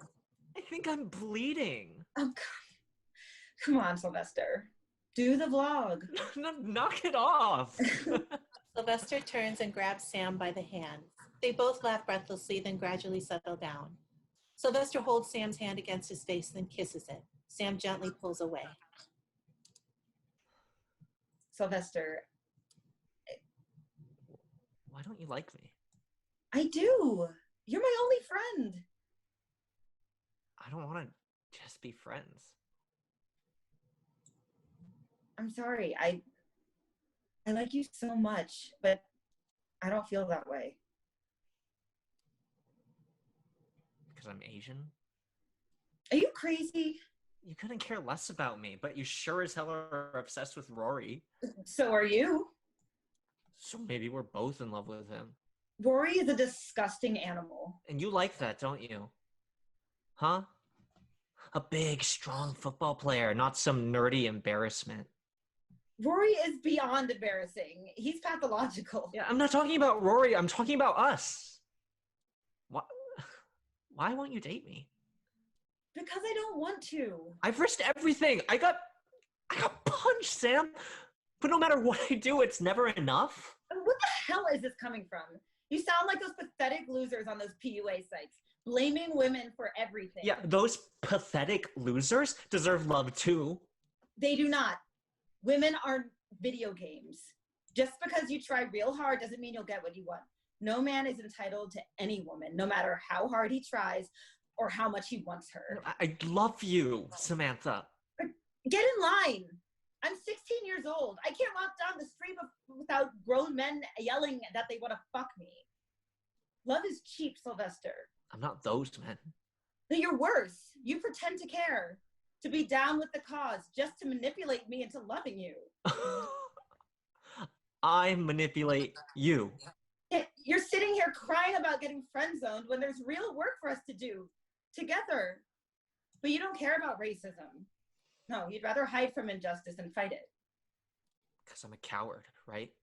I think I'm bleeding. Oh, come on, Sylvester. Do the vlog. Knock it off. Sylvester turns and grabs Sam by the hand. They both laugh breathlessly, then gradually settle down. Sylvester holds Sam's hand against his face, then kisses it. Sam gently pulls away. Sylvester. Why don't you like me? I do. You're my only friend. I don't want to just be friends. I'm sorry. I like you so much, but I don't feel that way. Because I'm Asian? Are you crazy? You couldn't care less about me, but you sure as hell are obsessed with Rory. So are you. So maybe we're both in love with him. Rory is a disgusting animal. And you like that, don't you? Huh? A big, strong football player, not some nerdy embarrassment. Rory is beyond embarrassing. He's pathological. Yeah, I'm not talking about Rory. I'm talking about us. Why won't you date me? Because I don't want to. I've risked everything. I got punched, Sam. But no matter what I do, it's never enough. What the hell is this coming from? You sound like those pathetic losers on those PUA sites, blaming women for everything. Yeah, those pathetic losers deserve love too. They do not. Women are video games. Just because you try real hard doesn't mean you'll get what you want. No man is entitled to any woman, no matter how hard he tries or how much he wants her. I love you, Samantha. Get in line. I'm 16 years old. I can't walk down the street without grown men yelling that they want to fuck me. Love is cheap, Sylvester. I'm not those men. No, you're worse. You pretend to care, to be down with the cause, just to manipulate me into loving you. I manipulate you. You're sitting here crying about getting friend zoned when there's real work for us to do together. But you don't care about racism. No, you'd rather hide from injustice than fight it. Because I'm a coward, right?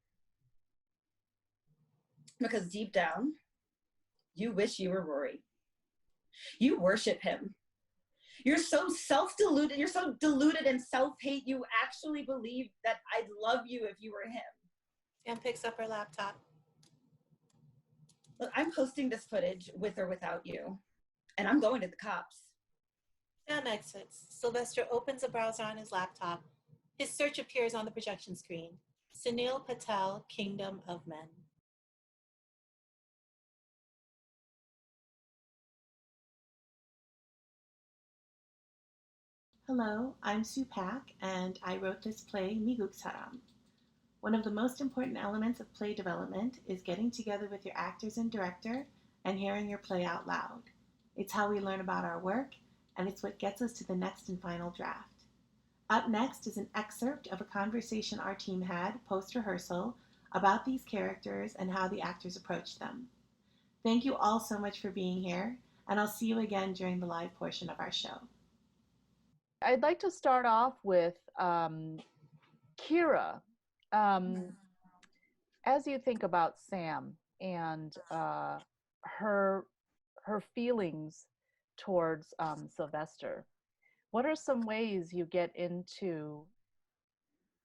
Because deep down, you wish you were Rory. You worship him. You're so self-deluded. You're so deluded in self-hate. You actually believe that I'd love you if you were him. Sam picks up her laptop. Look, I'm posting this footage with or without you, and I'm going to the cops. Sam exits. Sylvester opens a browser on his laptop. His search appears on the projection screen. Sunil Patel, Kingdom of Men. Hello, I'm Sue Pak, and I wrote this play, Miguksaram. One of the most important elements of play development is getting together with your actors and director and hearing your play out loud. It's how we learn about our work, and it's what gets us to the next and final draft. Up next is an excerpt of a conversation our team had post-rehearsal about these characters and how the actors approached them. Thank you all so much for being here, and I'll see you again during the live portion of our show. I'd like to start off with Kira. As you think about Sam and her feelings towards Sylvester, what are some ways you get into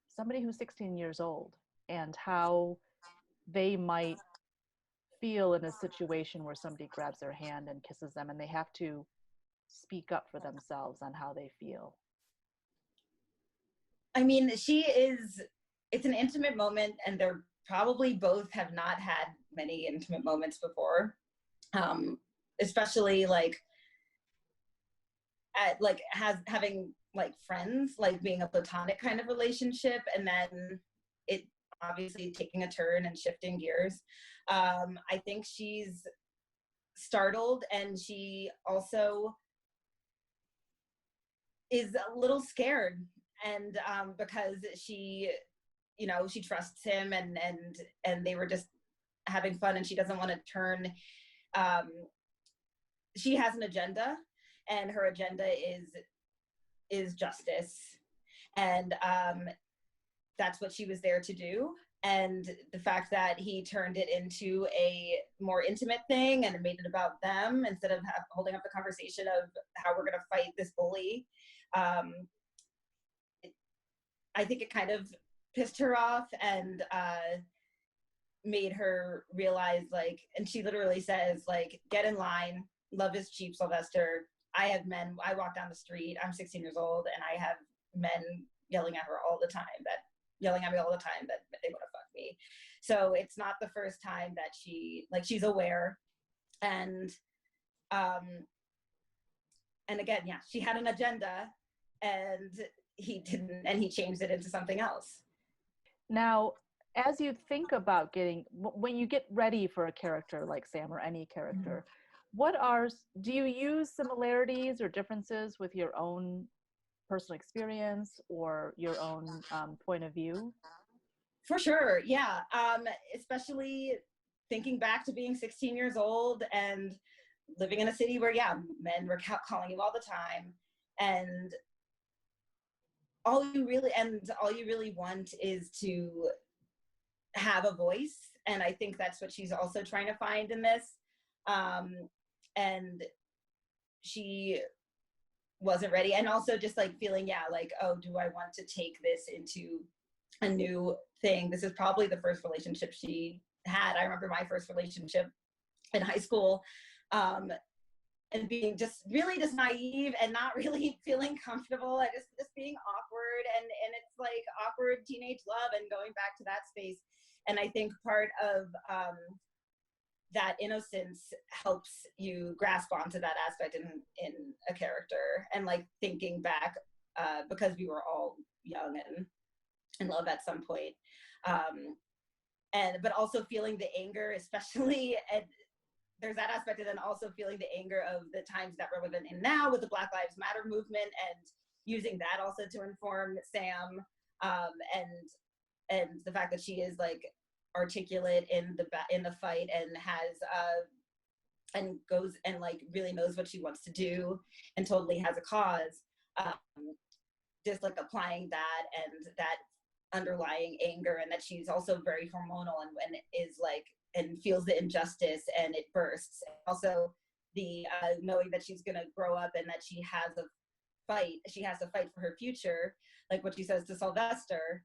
somebody who's 16 years old and how they might feel in a situation where somebody grabs their hand and kisses them and they have to speak up for themselves on how they feel? I mean, it's an intimate moment, and they're probably both have not had many intimate moments before, especially like having like friends, like being a platonic kind of relationship, and then it obviously taking a turn and shifting gears. I think she's startled, and she also is a little scared, and because she, you know, she trusts him, and they were just having fun, and she doesn't want to turn. She has an agenda, and her agenda is justice, and that's what she was there to do. And the fact that he turned it into a more intimate thing and made it about them instead of holding up the conversation of how we're going to fight this bully, I think it kind of pissed her off, and made her realize, like, and she literally says, like, get in line, love is cheap, Sylvester. I have men, I walk down the street, I'm 16 years old, and I have men yelling at me all the time that they want to fuck me. So it's not the first time that she's aware. And again, yeah, she had an agenda, and he didn't, and he changed it into something else. Now, as you think about when you get ready for a character like Sam or any character, do you use similarities or differences with your own personal experience or your own point of view? For sure, yeah. Especially thinking back to being 16 years old and living in a city where, yeah, men were calling you all the time, and all you really want is to have a voice. And I think that's what she's also trying to find in this. And she wasn't ready. And also just like feeling, yeah, like, oh, do I want to take this into a new thing? This is probably the first relationship she had. I remember my first relationship in high school, and being just really just naive and not really feeling comfortable, and just being awkward, and it's like awkward teenage love and going back to that space. And I think part of that innocence helps you grasp onto that aspect in a character, and like thinking back, because we were all young and in love at some point, but also feeling the anger, especially, and there's that aspect, and then also feeling the anger of the times that we're living in now with the Black Lives Matter movement, and using that also to inform Sam, and the fact that she is like articulate in the fight, and has and goes and like really knows what she wants to do, and totally has a cause. Just like applying that, and that underlying anger, and that she's also very hormonal, and is like, and feels the injustice, and it bursts. Also the knowing that she's gonna grow up, and that she has to fight for her future, like what she says to Sylvester,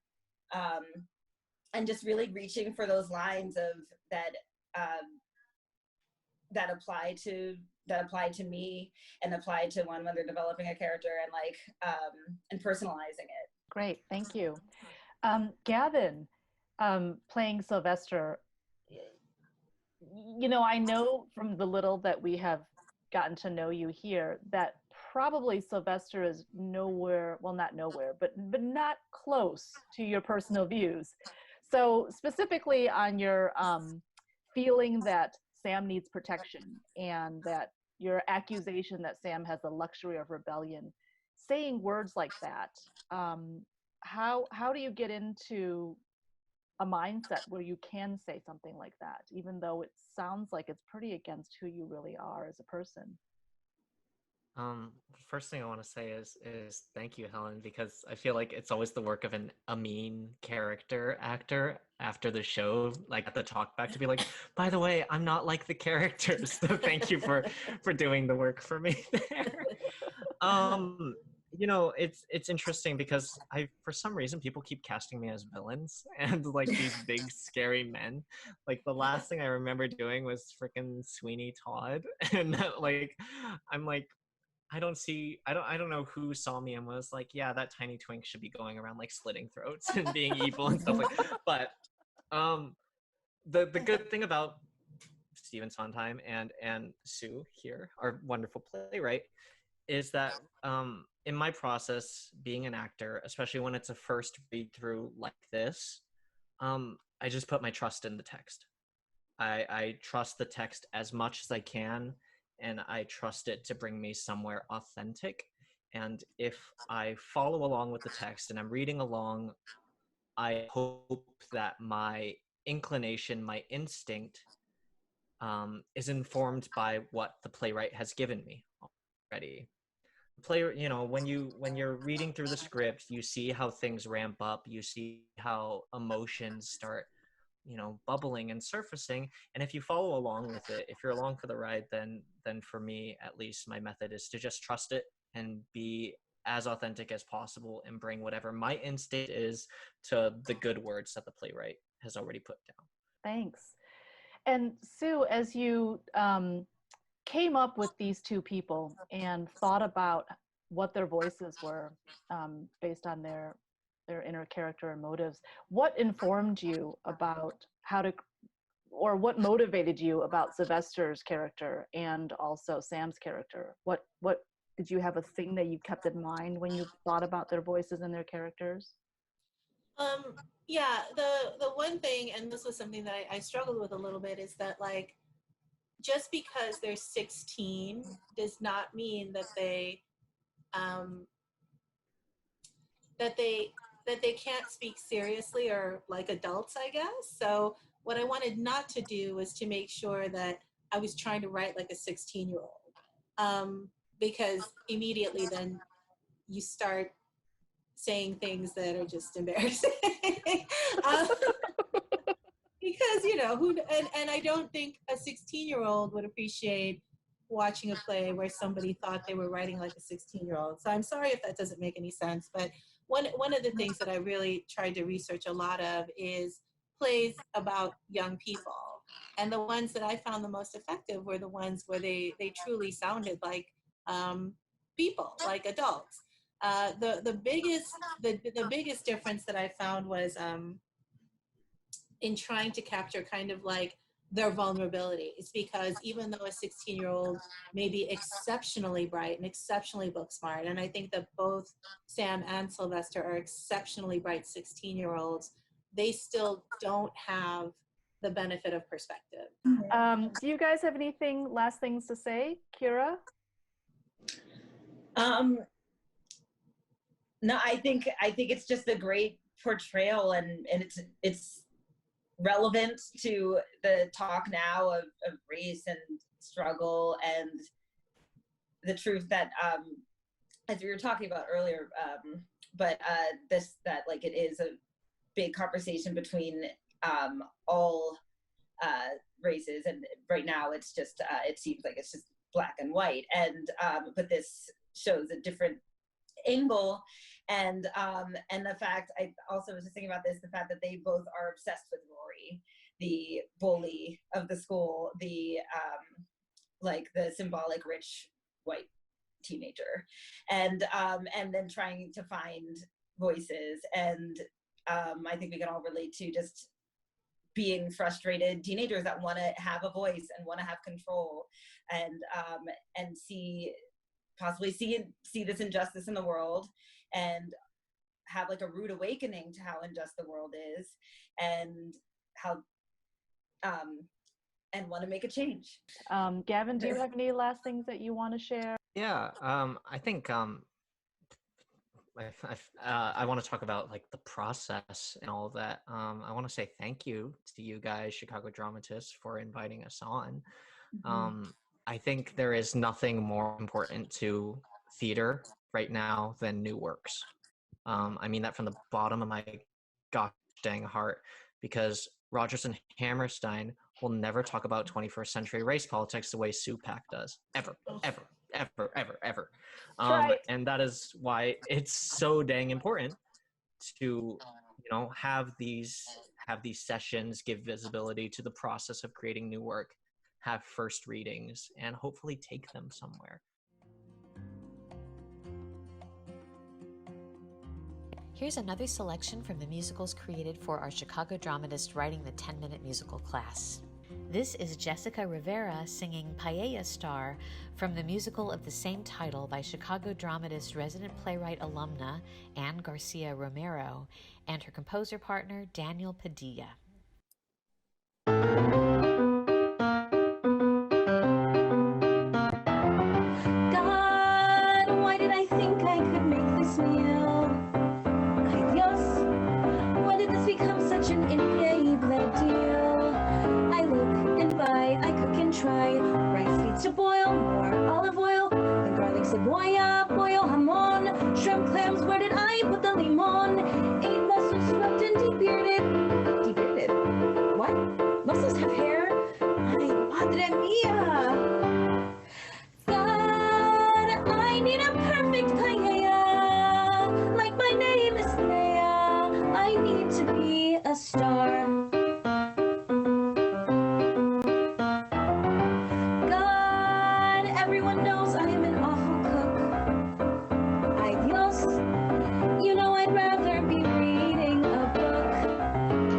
and just really reaching for those lines of that apply to me, and apply to when they're developing a character, and like and personalizing it. Great, thank you. Gavin, playing Sylvester, you know, I know from the little that we have gotten to know you here that probably Sylvester is nowhere, well, not nowhere, but not close to your personal views. So specifically on your feeling that Sam needs protection, and that your accusation that Sam has the luxury of rebellion, saying words like that, how do you get into a mindset where you can say something like that, even though it sounds like it's pretty against who you really are as a person? First thing I want to say is thank you, Helen, because I feel like it's always the work of a mean character actor after the show, like at the talk back, to be like, by the way, I'm not like the characters. So thank you for doing the work for me there. You know, it's interesting because for some reason people keep casting me as villains and like these big scary men. Like the last thing I remember doing was freaking Sweeney Todd, and like I'm like, I don't know who saw me and was like, yeah, that tiny twink should be going around like slitting throats and being evil and stuff like that. the good thing about Stephen Sondheim and Sue here, our wonderful playwright, is that in my process, being an actor, especially when it's a first read through like this, I just put my trust in the text. I trust the text as much as I can, and I trust it to bring me somewhere authentic. And if I follow along with the text and I'm reading along, I hope that my inclination, my instinct, is informed by what the playwright has given me already. You know, when you're reading through the script, you see how things ramp up, you see how emotions start, you know, bubbling and surfacing, and if you follow along with it, if you're along for the ride, then for me, at least, my method is to just trust it and be as authentic as possible and bring whatever my instinct is to the good words that the playwright has already put down. Thanks. And Sue, as you came up with these two people and thought about what their voices were based on their inner character and motives, what informed you about how to, or what motivated you about Sylvester's character and also Sam's character? What did you have a thing that you kept in mind when you thought about their voices and their characters? Yeah, the one thing, and this was something that I struggled with a little bit, is that like, just because they're 16 does not mean that they can't speak seriously or like adults, I guess. So what I wanted not to do was to make sure that I was trying to write like a 16-year-old, because immediately then you start saying things that are just embarrassing. Because, you know, and I don't think a 16-year-old would appreciate watching a play where somebody thought they were writing like a 16-year-old. So I'm sorry if that doesn't make any sense, but one of the things that I really tried to research a lot of is plays about young people. And the ones that I found the most effective were the ones where they truly sounded like people, like adults. The biggest difference that I found was in trying to capture kind of like their vulnerabilities, because even though a 16-year-old may be exceptionally bright and exceptionally book smart, and I think that both Sam and Sylvester are exceptionally bright 16-year-olds, they still don't have the benefit of perspective. Do you guys have anything, last things to say? Kira? No, I think it's just a great portrayal, and it's relevant to the talk now of race and struggle and the truth that as we were talking about earlier, but that like it is a big conversation between all races, and right now it's just it seems like it's just black and white, and but this shows a different angle, and the fact, I also was just thinking about this, the fact that they both are obsessed with Rory, the bully of the school, the like the symbolic rich white teenager, and then trying to find voices, and I think we can all relate to just being frustrated teenagers that want to have a voice and want to have control, and possibly see this injustice in the world, and have like a rude awakening to how unjust the world is, and how and want to make a change. Gavin, do you have any last things that you want to share? Yeah, I think I want to talk about like the process and all of that. I want to say thank you to you guys, Chicago Dramatists, for inviting us on. I think there is nothing more important to theater right now than new works. I mean that from the bottom of my gosh dang heart, because Rodgers and Hammerstein will never talk about 21st century race politics the way Sue Pak does, ever. Right. And that is why it's so dang important to, have these sessions, give visibility to the process of creating new work, have first readings, and hopefully take them somewhere. Here's another selection from the musicals created for our Chicago Dramatists Writing the 10-Minute Musical class. This is Jessica Rivera singing Paella Star from the musical of the same title by Chicago Dramatists resident playwright alumna Ann Garcia Romero and her composer partner Daniel Padilla. God, why did I think I could make this meal? Ay Dios, when did this become such an increíble deal? I look and buy, I cook and try. Rice needs to boil, more olive oil, then garlic cebolla, pollo jamon, shrimp clams, where did I put the limon? 8 mussels scrubbed and debearded. Debearded? What? Mussels have hair? Ay, madre mia! God, I need a perfect paella. Like my name is Thea, I need to be a star. God, everyone knows I am an awful cook. Ay Dios, you know I'd rather be reading a book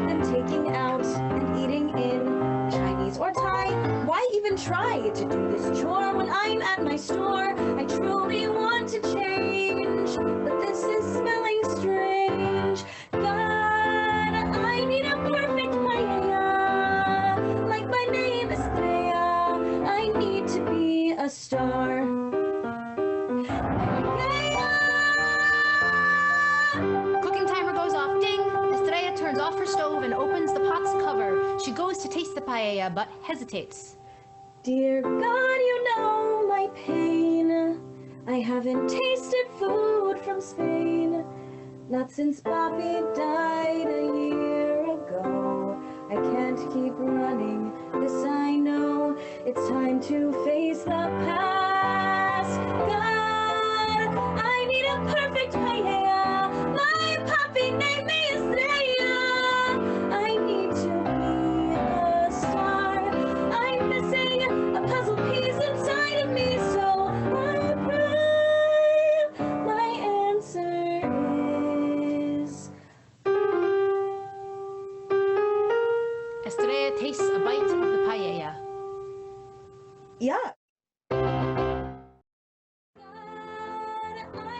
than taking out and eating in Chinese or Thai. Why even try to do this chore when I'm at my store? I truly want to change, but this is smelling strange. God, I need a perfect paella. Like my name is Thea, I need to be a star. Cooking timer goes off. Ding! Estrella turns off her stove and opens the pot's cover. She goes to taste the paella, but hesitates. Dear God, you know my pain. I haven't tasted food from Spain. Not since Bobby died a year ago. I can't keep running, this I know. It's time to face the past. God, I need a perfect paella. My puppy named me Estrella. I need to be a star. I'm missing a puzzle piece inside of me, so my answer is Estrella tastes a bite of the paella. yeah. I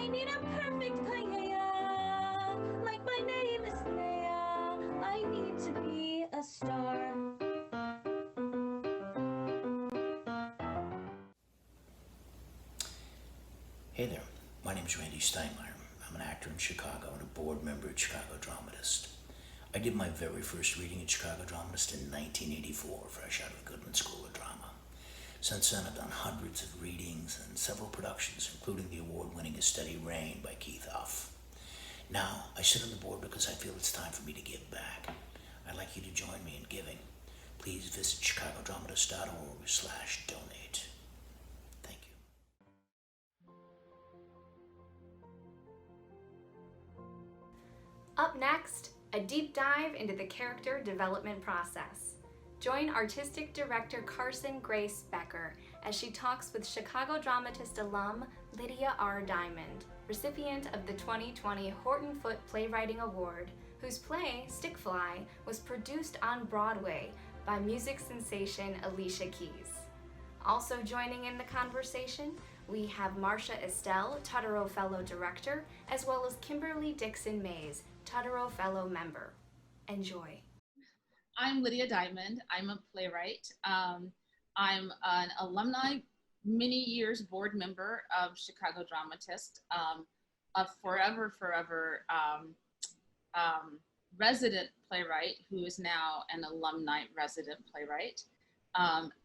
need a perfect paella. Like my name is Thea, I need to be a star. Hey there, my name is Randy Steinmeier. I'm an actor in Chicago and a board member at Chicago Dramatists. I did my very first reading at Chicago Dramatists in 1984, fresh out of the Goodman School of Drama. Since then, I've done hundreds of readings and several productions, including the award-winning A Steady Rain by Keith Huff. Now, I sit on the board because I feel it's time for me to give back. I'd like you to join me in giving. Please visit chicagodramatist.org/donate. Thank you. Up next, a deep dive into the character development process. Join Artistic Director Carson Grace Becker as she talks with Chicago Dramatist alum Lydia R. Diamond, recipient of the 2020 Horton Foote Playwriting Award, whose play, Stickfly, was produced on Broadway by music sensation Alicia Keys. Also joining in the conversation, we have Marsha Estell, Tutterow Fellow Director, as well as Kimberly Dixon Mays, Tutterow Fellow Member. Enjoy. I'm Lydia Diamond. I'm a playwright. I'm an alumni, many years board member of Chicago Dramatists, a forever resident playwright who is now an alumni resident playwright.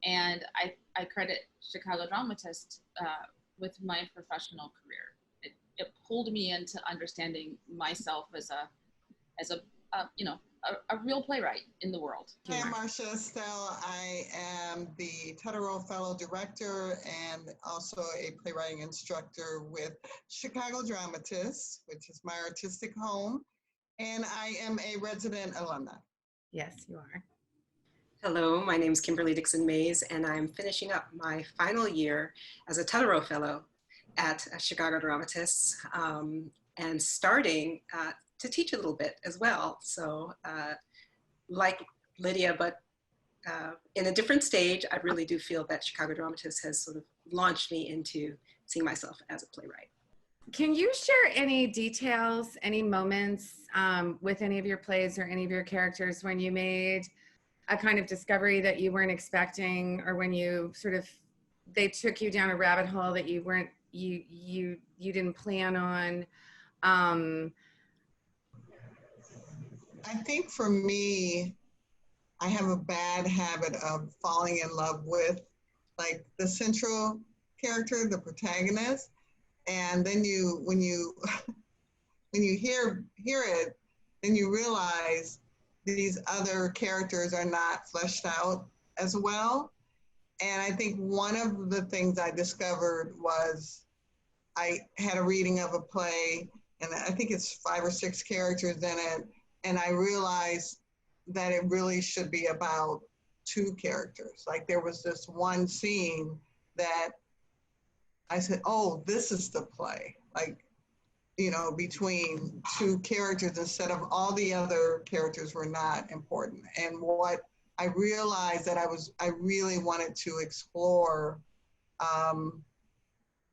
And I credit Chicago Dramatists with my professional career. It pulled me into understanding myself as a real playwright in the world. Hi, I'm Marsha Estell. I am the Tutterow Fellow Director and also a playwriting instructor with Chicago Dramatists, which is my artistic home. And I am a resident alumni. Yes, you are. Hello, my name is Kimberly Dixon Mays, and I'm finishing up my final year as a Tutterow Fellow at Chicago Dramatists. and starting to teach a little bit as well. So like Lydia, but in a different stage, I really do feel that Chicago Dramatists has sort of launched me into seeing myself as a playwright. Can you share any details, any moments with any of your plays or any of your characters when you made a kind of discovery that you weren't expecting, or when you sort of, they took you down a rabbit hole that you weren't, you didn't plan on? I think for me, I have a bad habit of falling in love with like the central character, the protagonist. And then when you hear it, then you realize these other characters are not fleshed out as well. And I think one of the things I discovered was I had a reading of a play, and I think it's 5 or 6 characters in it. And I realized that it really should be about 2 characters. Like there was this one scene that I said, oh, this is the play. Like, you know, between 2 characters instead of all the other characters were not important. And what I realized that I really wanted to explore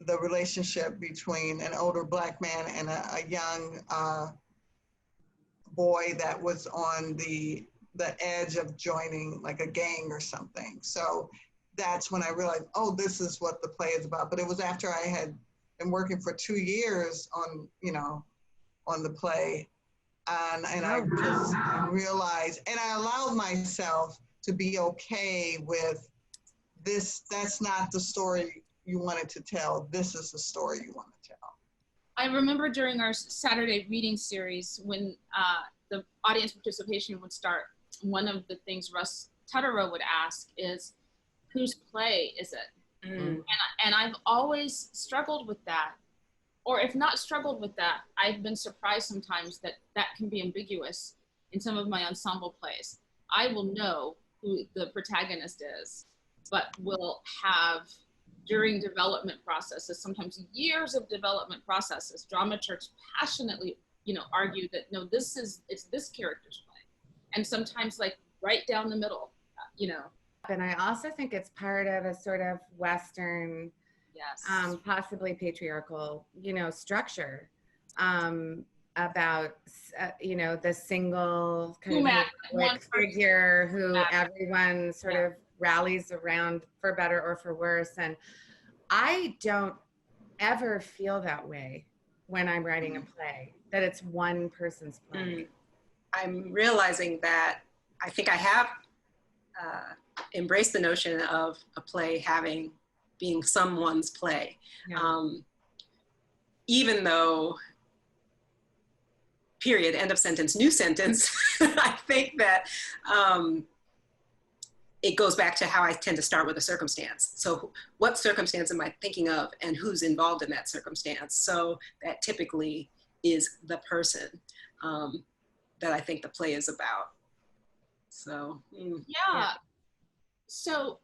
the relationship between an older Black man and a young boy that was on the edge of joining like a gang or something. So that's when I realized, oh, this is what the play is about. But it was after I had been working for 2 years on, you know, on the play. And I just realized, and I allowed myself to be okay with this. That's not the story you wanted to tell. This is the story you want to tell. I remember during our Saturday reading series, when the audience participation would start, one of the things Russ Tutterow would ask is, whose play is it? Mm. And I've always struggled with that. Or if not struggled with that, I've been surprised sometimes that that can be ambiguous in some of my ensemble plays. I will know who the protagonist is, but will have, during development processes, sometimes years of development processes, dramaturgs passionately, you know, argue that, no, it's this character's play. And sometimes like right down the middle, you know. And I also think it's part of a sort of Western, yes, possibly patriarchal, you know, structure about, you know, the single kind of heroic figure who everyone sort of rallies around for better or for worse. And I don't ever feel that way when I'm writing a play, that it's one person's play. I'm realizing that I think I have embraced the notion of a play being someone's play. Yeah. Even though, period, end of sentence, new sentence, I think that it goes back to how I tend to start with a circumstance. So what circumstance am I thinking of and who's involved in that circumstance? So that typically is the person that I think the play is about. So, yeah. So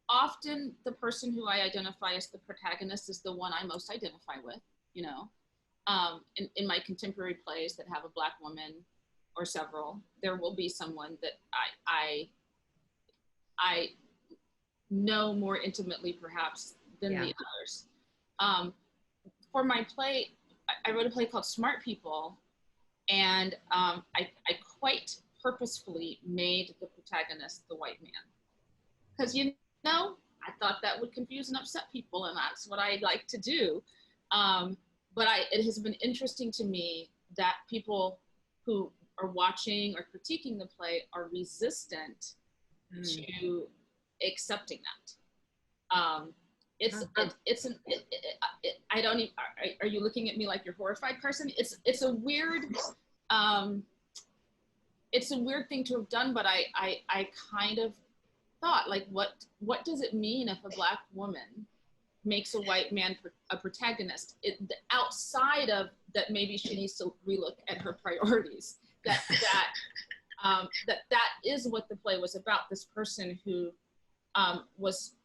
often the person who I identify as the protagonist is the one I most identify with, you know. In my contemporary plays that have a Black woman or several, there will be someone that I know more intimately perhaps than the others. For my play, I wrote a play called Smart People, and I quite purposefully made the protagonist the white man. Because, you know, I thought that would confuse and upset people, and that's what I like to do. But it has been interesting to me that people who are watching or critiquing the play are resistant to accepting that. I don't even, are you looking at me like you're horrified, Carson? It's a weird thing to have done, but I kind of thought, like, what does it mean if a Black woman makes a white man a protagonist? Outside of that, maybe she needs to relook at her priorities. That is what the play was about. This person who was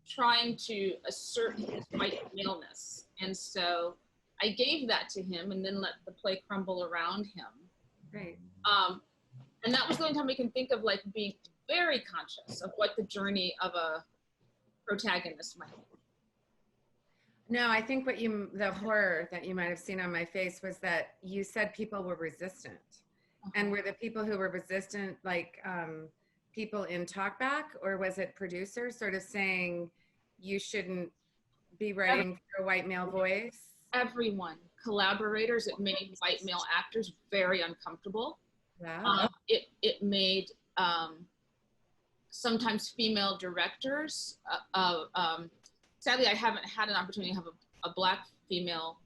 trying to assert his white maleness, and so I gave that to him and then let the play crumble around him. Right. And that was the only time we can think of like being very conscious of what the journey of a protagonist might be. No, I think the horror that you might have seen on my face was that you said people were resistant. And were the people who were resistant like people in talkback, or was it producers sort of saying you shouldn't be writing for a white male voice? Everyone, collaborators, it made white male actors very uncomfortable. Wow. It made sometimes female directors. Sadly, I haven't had an opportunity to have a Black female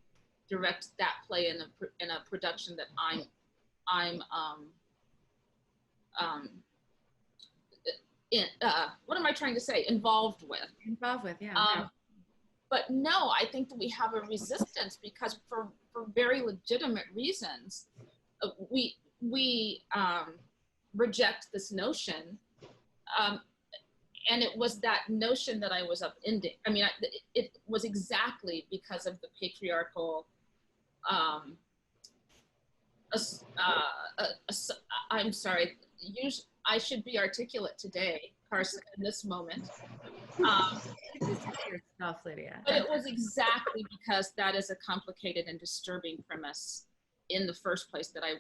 direct that play in a production that what am I trying to say? Involved with. Involved with, yeah. But no, I think that we have a resistance because for very legitimate reasons, we reject this notion. And it was that notion that I was upending. I mean, it was exactly because of the patriarchal, I'm sorry, I should be articulate today, Carson, in this moment. Yourself, Lydia. But it was exactly because that is a complicated and disturbing premise in the first place that I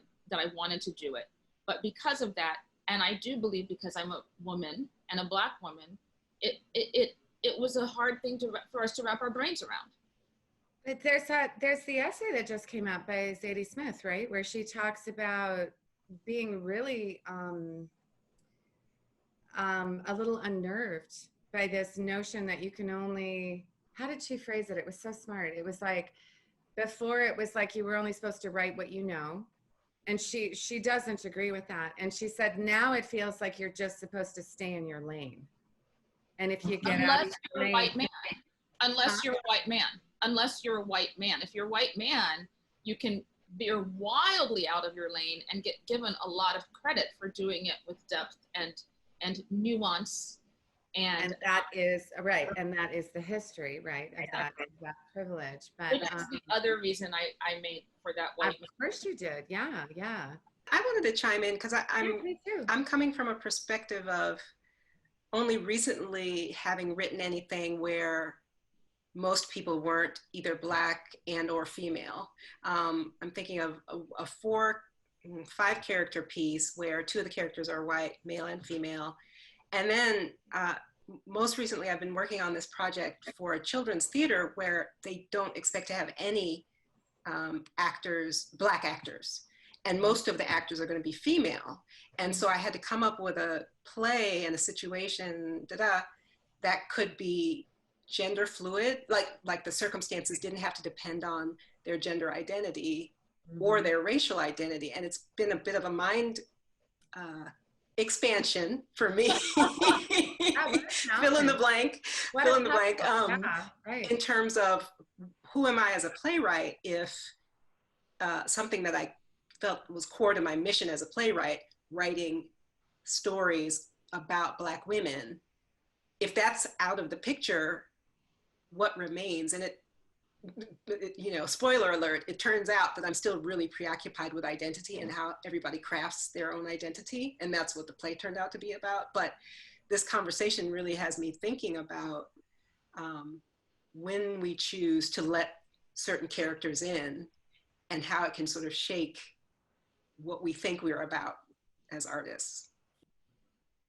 wanted to do it. But because of that, and I do believe because I'm a woman and a Black woman, it was a hard thing for us to wrap our brains around. But there's the essay that just came out by Zadie Smith, right, where she talks about being really a little unnerved by this notion that you can only, how did she phrase it? It was so smart. It was like, before it was like you were only supposed to write what you know. And she doesn't agree with that. And she said, now it feels like you're just supposed to stay in your lane. And if you get out of your lane, unless you're a white man, if you're a white man, you can veer wildly out of your lane and get given a lot of credit for doing it with depth and nuance. And that is right. And that is the history, right? Of that privilege. But which is the other reason I made for that white. Of course you did. Yeah. I wanted to chime in because I'm coming from a perspective of only recently having written anything where most people weren't either Black and or female. I'm thinking of a 5 character piece where 2 of the characters are white, male and female. And then most recently I've been working on this project for a children's theater where they don't expect to have any Black actors. And most of the actors are going to be female. And so I had to come up with a play and a situation that could be gender fluid, like the circumstances didn't have to depend on their gender identity or their racial identity. And it's been a bit of a mind expansion for me. Fill in the blank. In terms of who am I as a playwright if something that I felt was core to my mission as a playwright, writing stories about Black women, if that's out of the picture, what remains? And it spoiler alert, it turns out that I'm still really preoccupied with identity and how everybody crafts their own identity. And that's what the play turned out to be about. But this conversation really has me thinking about when we choose to let certain characters in and how it can sort of shake what we think we're about as artists.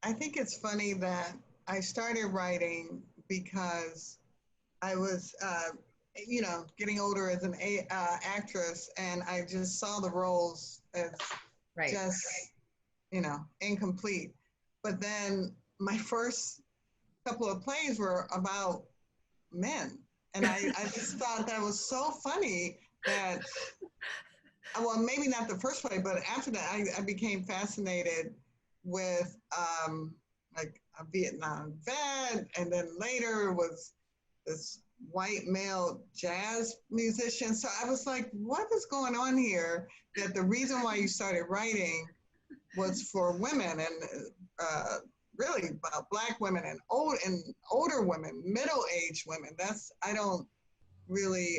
I think it's funny that I started writing because I was, getting older as an actress, and I just saw the roles as just, incomplete. But then my first couple of plays were about men. And I just thought that was so funny that, well, maybe not the first play, but after that, I became fascinated with like a Vietnam vet, and then later was this white male jazz musician. So I was like, what is going on here? That the reason why you started writing was for women, and really about Black women and older women, middle-aged women. I don't really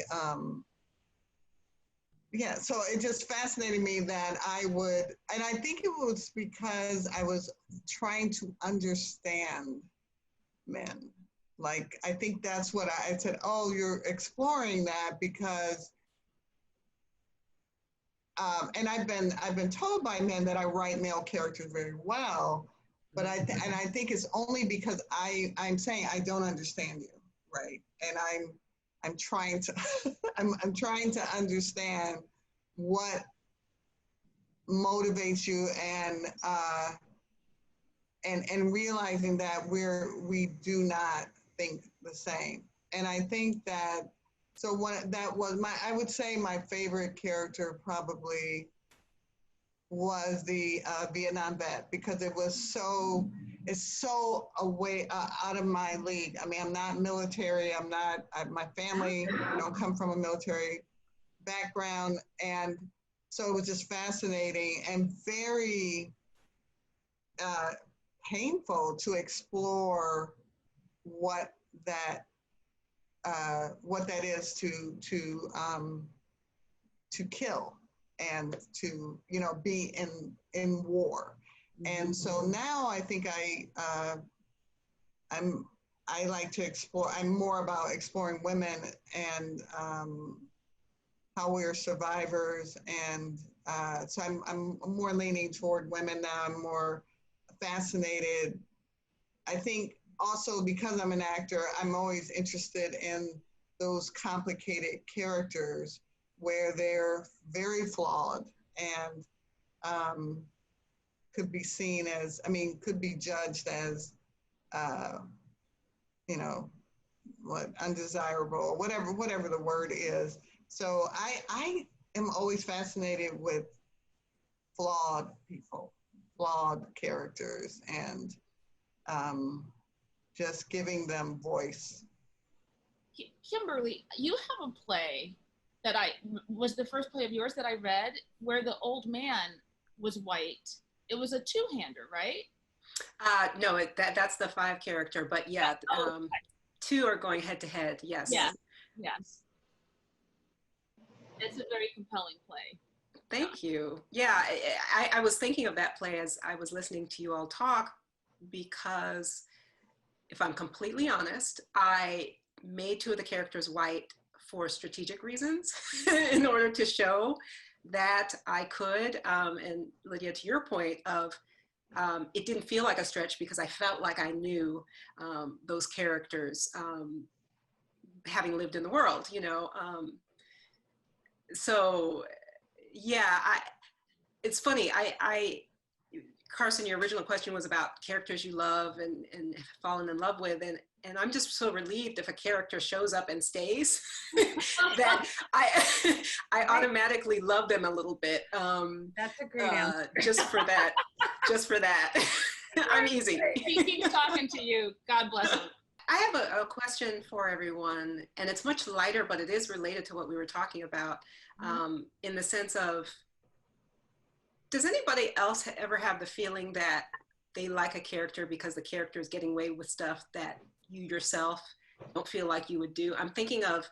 yeah, so it just fascinated me that I would, and I think it was because I was trying to understand men. Like, I think that's what I said, oh, you're exploring that because, and I've been told by men that I write male characters very well, but I think it's only because I'm saying I don't understand you, right? And I'm trying to I'm trying to understand what motivates you and realizing that we do not think the same. And I think that that was I would say my favorite character probably was the Vietnam vet, because it's so away out of my league. I mean, I'm not military. My family don't come from a military background. And so it was just fascinating and very painful to explore what that is to kill and to be in war. And so now I think I like to explore. I'm more about exploring women and how we're survivors, and so I'm more leaning toward women now. I'm more fascinated. I think also because I'm an actor, I'm always interested in those complicated characters where they're very flawed and could be seen as, could be judged as, undesirable, whatever the word is. So I am always fascinated with flawed people, flawed characters, and just giving them voice. Kimberly, you have a play that was the first play of yours that I read where the old man was white. It was a two-hander, right? No, that's the 5 character, but yeah, 2 are going head to head. Yes. Yes. It's a very compelling play. Thank you. Yeah, I was thinking of that play as I was listening to you all talk, because if I'm completely honest, I made 2 of the characters white for strategic reasons in order to show that I could, and Lydia, to your point of, it didn't feel like a stretch because I felt like I knew those characters, having lived in the world, so yeah, it's funny. Carson, your original question was about characters you love and have fallen in love with, and I'm just so relieved if a character shows up and stays that I automatically love them a little bit. That's a great answer. Just for that. I'm easy. He keeps talking to you. God bless him. I have a question for everyone, and it's much lighter, but it is related to what we were talking about, in the sense of, does anybody else ever have the feeling that they like a character because the character is getting away with stuff that you yourself don't feel like you would do? I'm thinking of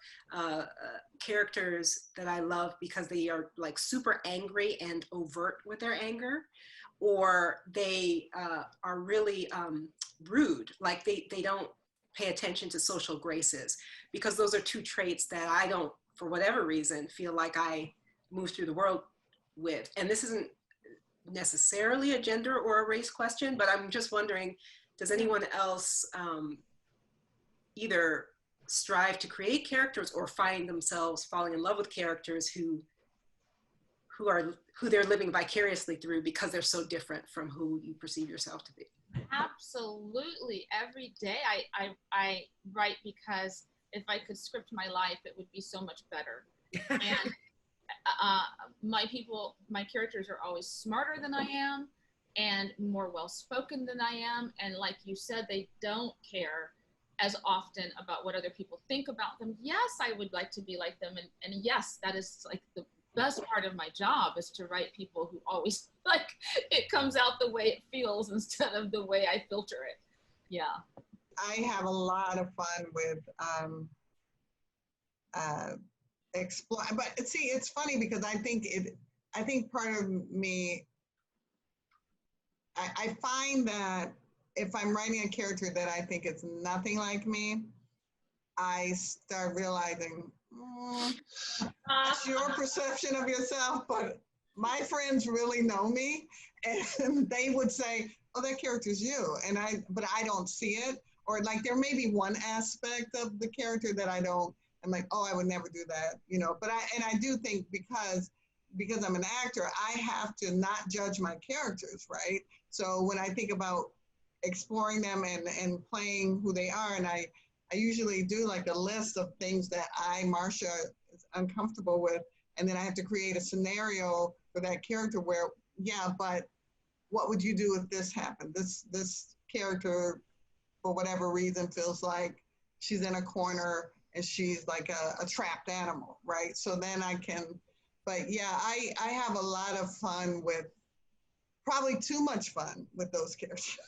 characters that I love because they are like super angry and overt with their anger, or they are really rude, like they don't pay attention to social graces, because those are 2 traits that I don't, for whatever reason, feel like I move through the world with. And this isn't necessarily a gender or a race question, but I'm just wondering, does anyone else either strive to create characters or find themselves falling in love with characters who they're living vicariously through because they're so different from who you perceive yourself to be? Absolutely. Every day I write because if I could script my life, it would be so much better. And my characters are always smarter than I am and more well-spoken than I am. And like you said, they don't care as often about what other people think about them. Yes, I would like to be like them. And yes, that is like the best part of my job, is to write people who always, like, it comes out the way it feels instead of the way I filter it. Yeah. I have a lot of fun with explore. But see, it's funny because I think part of me, I find that if I'm writing a character that I think is nothing like me, I start realizing, it's your perception of yourself, but my friends really know me, and they would say, oh, that character's you, but I don't see it. Or like there may be one aspect of the character that I'm like, oh, I would never do that, but I do think because I'm an actor, I have to not judge my characters, right? So when I think about exploring them and playing who they are, and I usually do like a list of things that Marsha, is uncomfortable with, and then I have to create a scenario for that character where, yeah, but what would you do if this happened? This character, for whatever reason, feels like she's in a corner and she's like a trapped animal, right? So then but yeah, I have a lot of fun with, probably too much fun with those characters.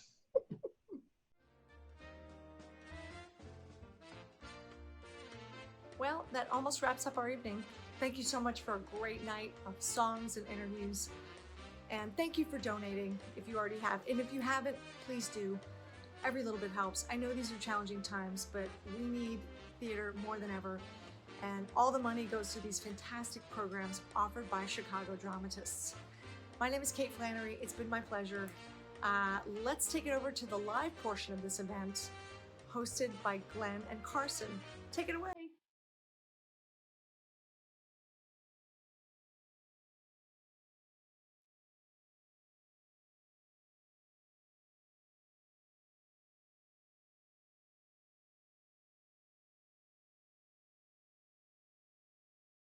Well, that almost wraps up our evening. Thank you so much for a great night of songs and interviews. And thank you for donating if you already have. And if you haven't, please do. Every little bit helps. I know these are challenging times, but we need theater more than ever. And all the money goes to these fantastic programs offered by Chicago Dramatists. My name is Kate Flannery. It's been my pleasure. Let's take it over to the live portion of this event, hosted by Glenn and Carson. Take it away.